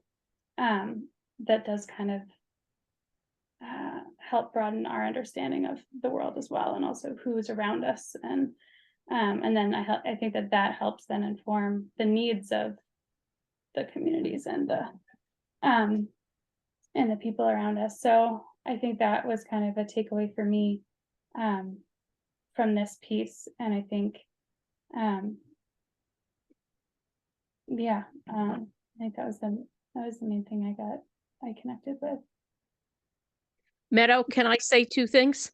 that does kind of help broaden our understanding of the world as well, and also who's around us, and then I think that helps then inform the needs of the communities and the people around us. So I think that was kind of a takeaway for me from this piece, and I think I think that was the main thing I connected with. Meadow, can I say two things?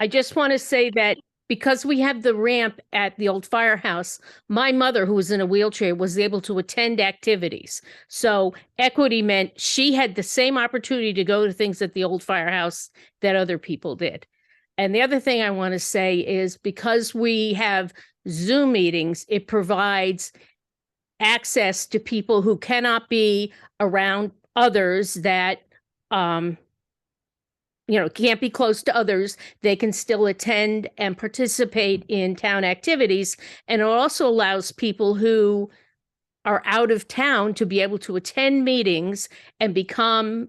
I just want to say that because we have the ramp at the old firehouse, my mother, who was in a wheelchair, was able to attend activities. So equity meant she had the same opportunity to go to things at the old firehouse that other people did. And the other thing I want to say is because we have Zoom meetings, it provides access to people who cannot be around others that, can't be close to others. They can still attend and participate in town activities. And it also allows people who are out of town to be able to attend meetings and become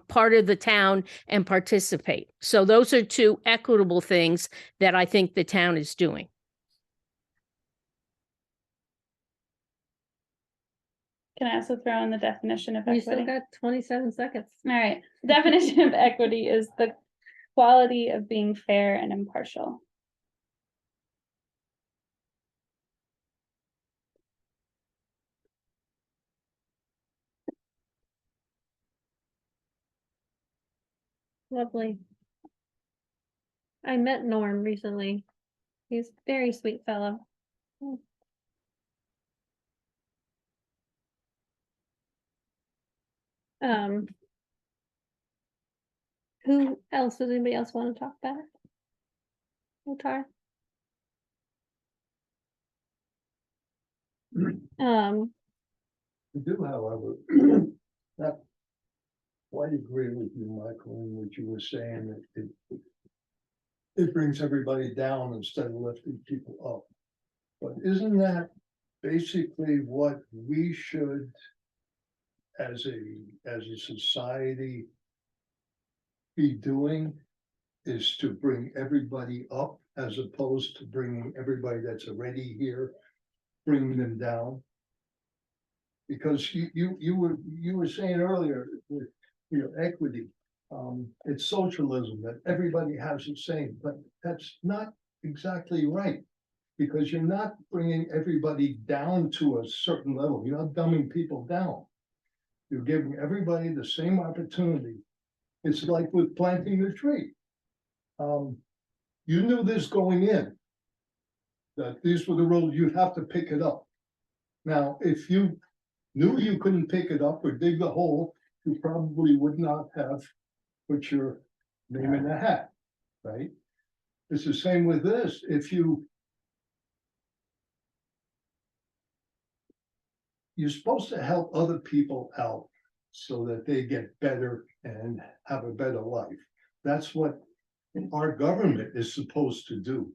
part of the town and participate. So those are two equitable things that I think the town is doing. Can I also throw in the definition of You equity? still got 27 seconds. All right. Definition of equity is the quality of being fair and impartial. Lovely. I met Norm recently. He's a very sweet fellow. Who else? Does anybody else want to talk about it? Otar? I do, however, not quite agree with you, Michael, in what you were saying, that it brings everybody down instead of lifting people up. But isn't that basically what we should, as a society, be doing, is to bring everybody up as opposed to bringing everybody that's already here, bringing them down? Because you were saying earlier with equity, it's socialism, that everybody has the same, but that's not exactly right. Because you're not bringing everybody down to a certain level, you're not dumbing people down. You're giving everybody the same opportunity. It's like with planting the tree. You knew this going in, that these were the rules, you'd have to pick it up. Now, if you knew you couldn't pick it up or dig the hole, you probably would not have put your name in the hat, right? It's the same with this. If you're supposed to help other people out so that they get better and have a better life. That's what our government is supposed to do.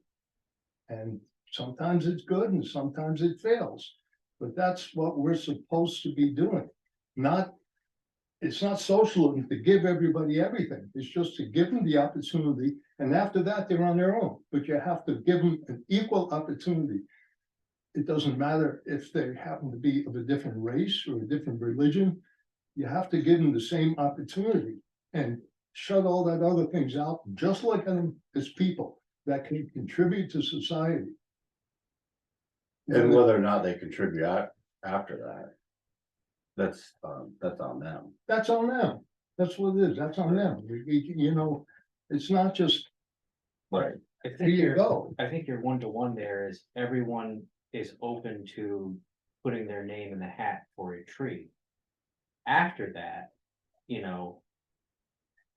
And sometimes it's good and sometimes it fails. But that's what we're supposed to be doing. Not, it's not socialism to give everybody everything. It's just to give them the opportunity. And after that, they're on their own. But you have to give them an equal opportunity. It doesn't matter if they happen to be of a different race or a different religion. You have to give them the same opportunity and shut all that other things out, just like them as people that can contribute to society. And whether or not they contribute after that. That's on them. That's on them. That's what it is. That's on them. You know, it's not just, Right. I here think you you're, go. I think your one-to-one there is everyone is open to putting their name in the hat for a tree. After that, you know,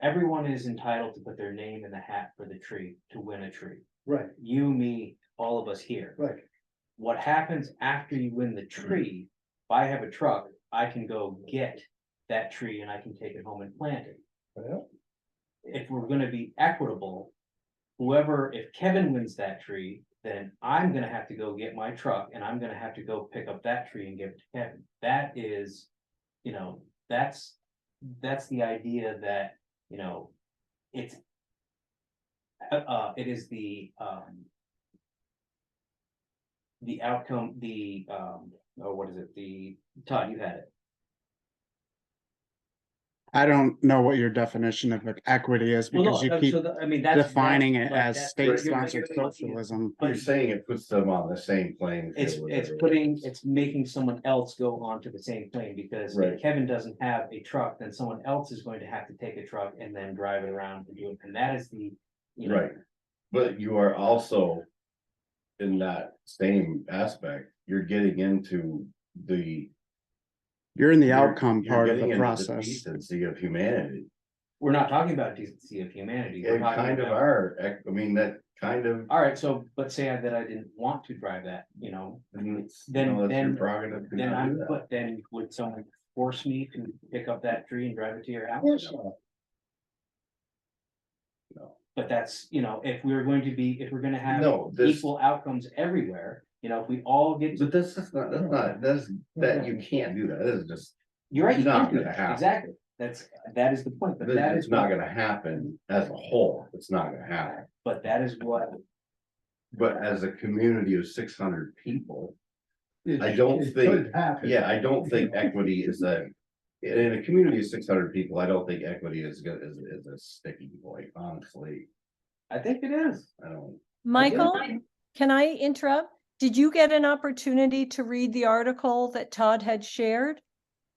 everyone is entitled to put their name in the hat for the tree, to win a tree. Right, You, me, all of us here. right. What happens after you win the tree, if I have a truck, I can go get that tree and I can take it home and plant it. Well, If we're gonna be equitable, whoever, if Kevin wins that tree, then I'm gonna have to go get my truck and I'm gonna have to go pick up that tree and give it to Kevin. That is, you know, that's the idea that, you know, it's it is the outcome, oh, what is it? Todd, you had it. I don't know what your definition of equity is Well, no, because you keep I mean, that's. defining it like, as that's- state you're sponsored making- socialism. You're saying it puts them on the same plane. It's field, whatever it putting, is. it's making someone else go onto the same plane, because Right. if Kevin doesn't have a truck, then someone else is going to have to take a truck and then drive it around and do it, and that is the. You know, Right, but you are also. In that same aspect, you're getting into the. You're in the you're- outcome you're part of getting the into process. Decency of humanity. We're not talking about decency of humanity. We're It talking kind of about- are, I mean, that kind of. All right, so, but say that I didn't want to drive that, you know, It's, you Then- know, that's your then- prerogative to then not do I'm, that. but then would someone force me to pick up that tree and drive it to your Of house? course not. No. But that's, you know, if we're going to be, if we're gonna have No, this, equal outcomes everywhere, you know, if we all get to. but this is not, that you can't do that, that is just, You're right, you not can't do gonna that, happen. exactly, that is the point, but that that is is not what, gonna happen as a whole, it's not gonna happen. but that is what, But as a community of 600 people, It- I don't it think- could happen. yeah, I don't think equity is a. In a community of 600 people, I don't think equity is good, is a sticky point, honestly, I think it is. I don't. Michael, can I interrupt? Did you get an opportunity to read the article that Todd had shared?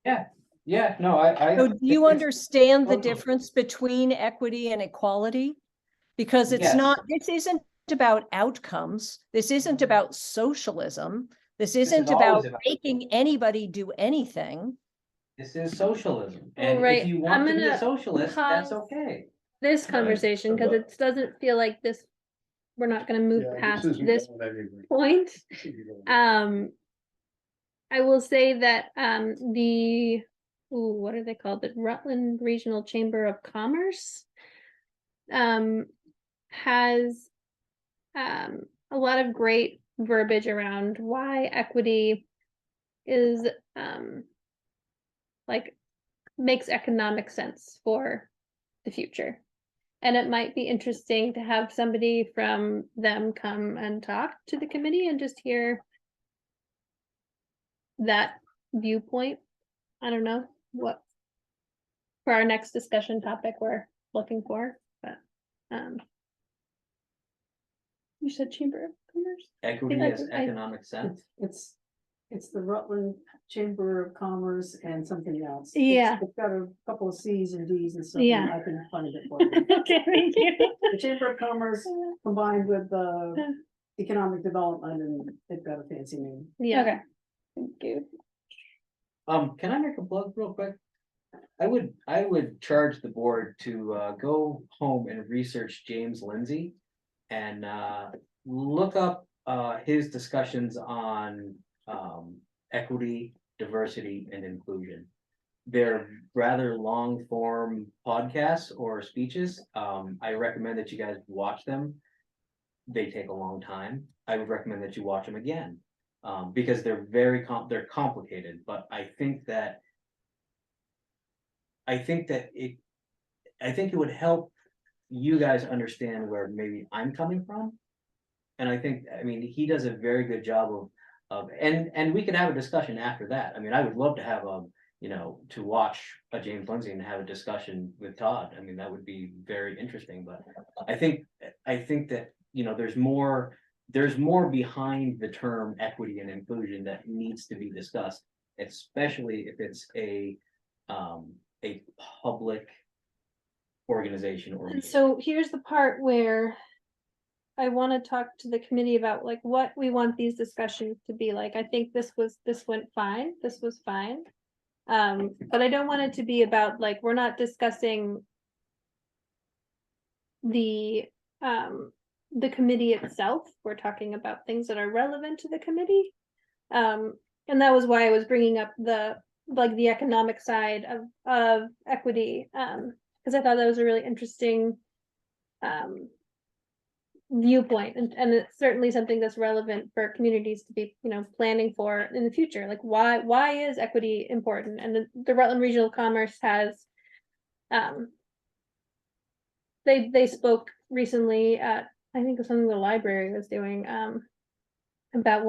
Yeah, no, I. So do you understand the Oh, no. difference between equity and equality? Because it's Yes. not, this isn't about outcomes. This isn't about socialism. This isn't always about about- making anybody do anything. This is socialism, Well, and right, if you I'm want to be a gonna socialist, that's pause okay. This Right, conversation, because but- it doesn't feel like this, we're not gonna move Yeah, past isn't this going anywhere. point. This isn't going I will say that what are they called? The Rutland Regional Chamber of Commerce has a lot of great verbiage around why equity is like makes economic sense for the future. And it might be interesting to have somebody from them come and talk to the committee and just hear that viewpoint. I don't know what for our next discussion topic we're looking for, but you said Chamber of Commerce? Equity I- has I- economic sense. It's the Rutland Chamber of Commerce and something else. Yeah. It's got a couple of Cs and Ds and stuff. Yeah. and I can find it for you. Okay, thank you. The Chamber of Commerce combined with economic development, and they've got a fancy name. Yeah. Okay. Thank you. Can I make a plug real quick? I would charge the board to go home and research James Lindsay and look up his discussions on equity, diversity, and inclusion. They're rather long form podcasts or speeches. I recommend that you guys watch them. they take a long time, I would recommend that you watch them again. Because they're they're complicated, but I think that it would help you guys understand where maybe I'm coming from. And I mean, he does a very good job and we can have a discussion after that. I mean, I would love to have to watch a James Lindsay and have a discussion with Todd. I mean, that would be very interesting, but I think that, there's more behind the term equity and inclusion that needs to be discussed, especially if it's a public organization or. And so here's the part where I want to talk to the committee about like what we want these discussions to be like. I think this went fine. This was fine. But I don't want it to be about like, we're not discussing the committee itself. We're talking about things that are relevant to the committee. And that was why I was bringing up the economic side of equity. Because I thought that was a really interesting viewpoint, and it's certainly something that's relevant for communities to be planning for in the future. Like why is equity important? And the Rutland Regional Commerce has they spoke recently at, I think it was something the library was doing about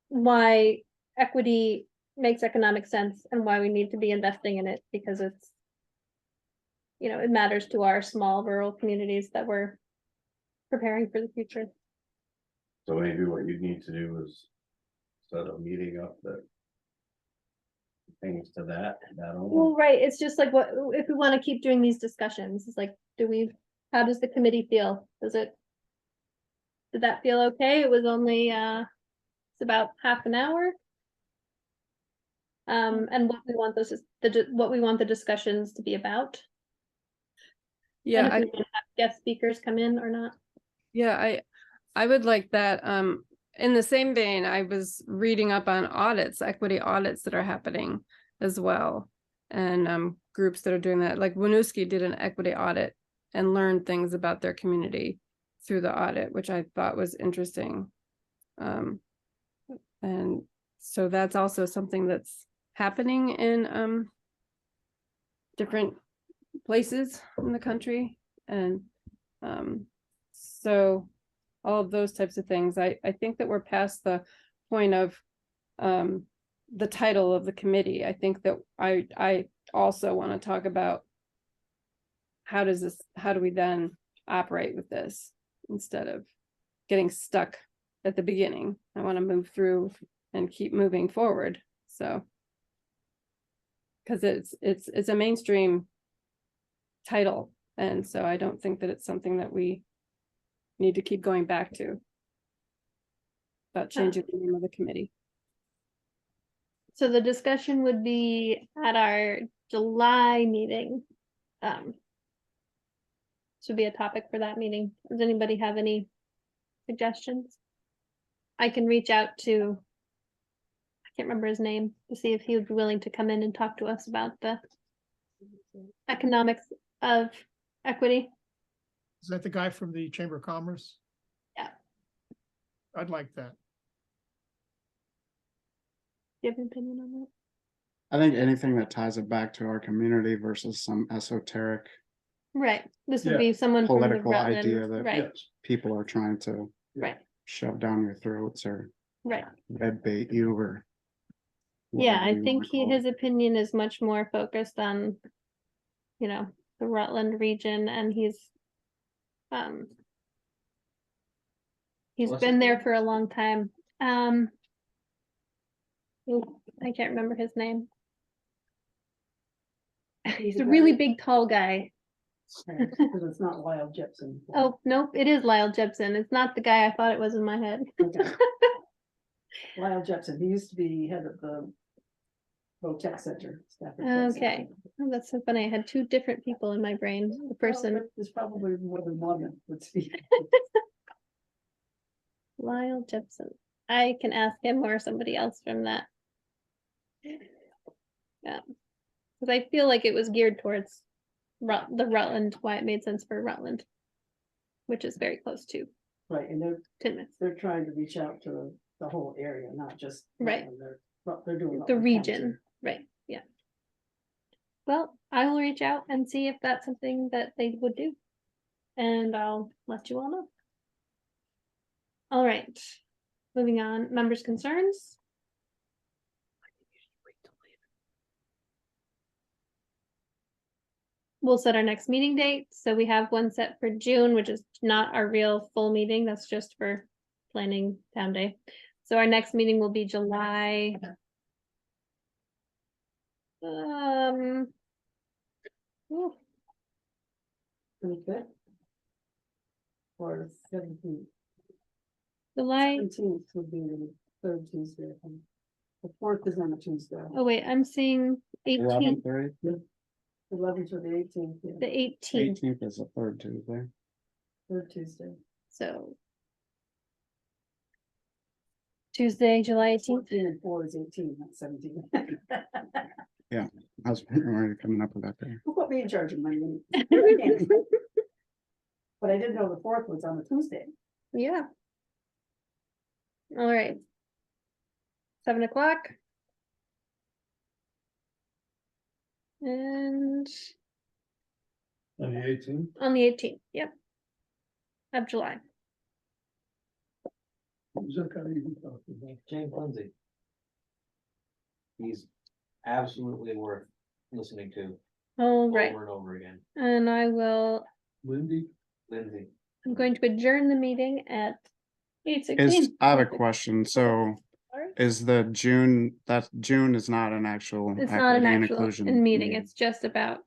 why equity makes economic sense and why we need to be investing in it, because it's it matters to our small rural communities that we're preparing for the future. So maybe what you need to do is set a meeting up that things to that only. Well, right, it's just like, what if we want to keep doing these discussions? It's like, how does the committee feel? Did that feel okay? It was only it's about half an hour. And what we want what we want the discussions to be about. Yeah, and if we want to have guest speakers come in or not. yeah, I would like that. In the same vein, I was reading up on audits, equity audits that are happening as well. And groups that are doing that, like Winooski did an equity audit and learned things about their community through the audit, which I thought was interesting. And so that's also something that's happening in different places in the country. And so all of those types of things, I think that we're past the point of the title of the committee. I think that I also want to talk about how do we then operate with this instead of getting stuck at the beginning. I want to move through and keep moving forward. So because it's a mainstream title, and so I don't think that it's something that we need to keep going back to about changing the name of the committee. So the discussion would be at our July meeting. Should be a topic for that meeting. Does anybody have any suggestions? I can reach out to, I can't remember his name, to see if he would be willing to come in and talk to us about the economics of equity. Is that the guy from the Chamber of Commerce? Yeah. I'd like that. Do you have an opinion on that? I think anything that ties it back to our community versus some esoteric Right, this would Yeah. be someone from the political Rutland, idea that right, Yes, people are trying to right, shove down your throats or right. red bait you or. Yeah, whatever I you think wanna call his it. opinion is much more focused on, the Rutland region, and he's What's been his there name? for a long time. I can't remember his name. He's a really big, tall guy. Because it's not Lyle Jepson. Oh, nope, it is Lyle Jepson. It's not the guy I thought it was in my head. Okay. Lyle Jepson, he used to be head of the Tech Center. Stafford Tech Center. Okay, oh, that's so funny. I had two different people in my brain. The person, There's probably more than one that would speak. Lyle Jepson. I can ask him or somebody else from that. Yeah. Because I feel like it was geared towards the Rutland, why it made sense for Rutland. Which is very close to Right, and Tinmouth, they're trying to reach out to the whole area, not just. Right. Rutland. They're doing. the Rutland County region, too. right, yeah. Well, I will reach out and see if that's something that they would do. And I'll let you all know. All right, moving on, members' concerns. We'll set our next meeting date, so we have one set for June, which is not our real full meeting, that's just for planning town day. So our next meeting will be July. Ooh, 25th. Or 17th. July, 17th would be the third Tuesday, I think. The 4th is on a Tuesday. oh wait, I'm seeing 18th, 11th or the 18th, yeah, the 18th, 18th is the third Tuesday. third Tuesday. so. Tuesday, July 18th. 14 and 4 is 18, not 17. I was already coming up with that there. Who put me in charge of my meeting? But I didn't know the 4th was on a Tuesday. Yeah. All right. 7 o'clock. And On the 18th, on the 18th, yep. Of July. who's that guy you talking about? James Lindsay. He's absolutely worth listening to All right, over and over again. and I will, Lindy? Lindsay. I'm going to adjourn the meeting at Is, 8:16. I have a question, so Sorry? is the June, that June is not an actual. It's not an equity and actual inclusion meeting, it's just about,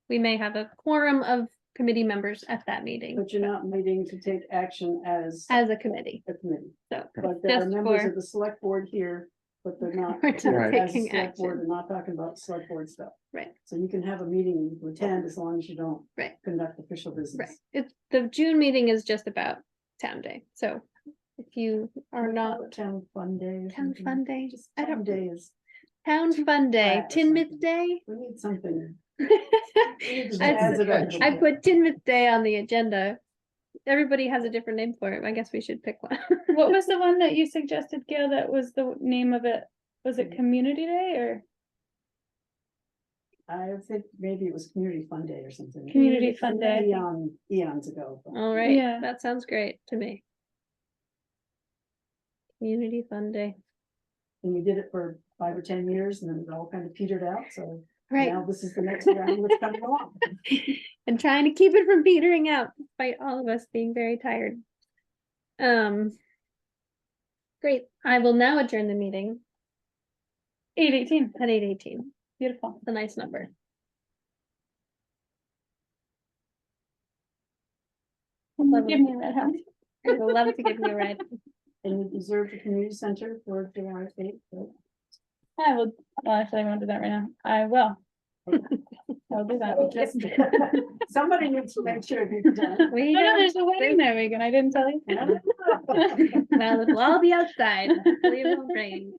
we may have a quorum of committee members at that meeting. But you're not meeting to take action as As a committee, a committee. so. But there are Just members for- of the select board here, but they're not. We're not here as a taking select board, action. They're not talking about select board stuff. Right. So you can have a meeting and you can attend as long as you don't. Right. Conduct official Right, business. it's, the June meeting is just about town day, so if you are Can we call not, it Town fun day. or town something? fun day, Just I town don't, day is, town fun day, flat or something. Tinmouth Day. we need something. need to I jazz it up a I bit. put Tinmouth Day on the agenda. Everybody has a different name for it, I guess we should pick one. What was the one that you suggested, Gail, that was the name of it? Was it Community Day or? I think maybe it was Community Fun Day or something. Community Fun Day. Eons ago. but- All right, Yeah. that sounds great to me. Community Fun Day, And we did it for 5 or 10 years and then it all kind of petered out, so right, now this is the next round that's coming along. and trying to keep it from petering out, despite all of us being very tired. Great, I will now adjourn the meeting 8:18. at 8:18, Beautiful. a nice number. Give me that house. I would love to give you a ride. And you deserve the community center for July 8th. right? I will, well, actually, I won't do that right now. I will. I'll do that. Just- Somebody needs to make sure you've done it. We No, no, know. there's a wedding there, Regan. I didn't tell you. Well, it'll all be outside, hopefully it won't rain.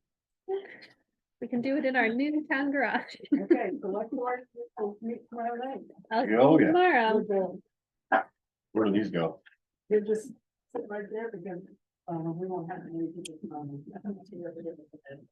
We can do it in our new town garage. Okay, select board, we'll meet tomorrow night. I'll see Oh, you yeah. tomorrow. Where do these go? You're just sit right there because, we won't have any people. I don't see what they're doing.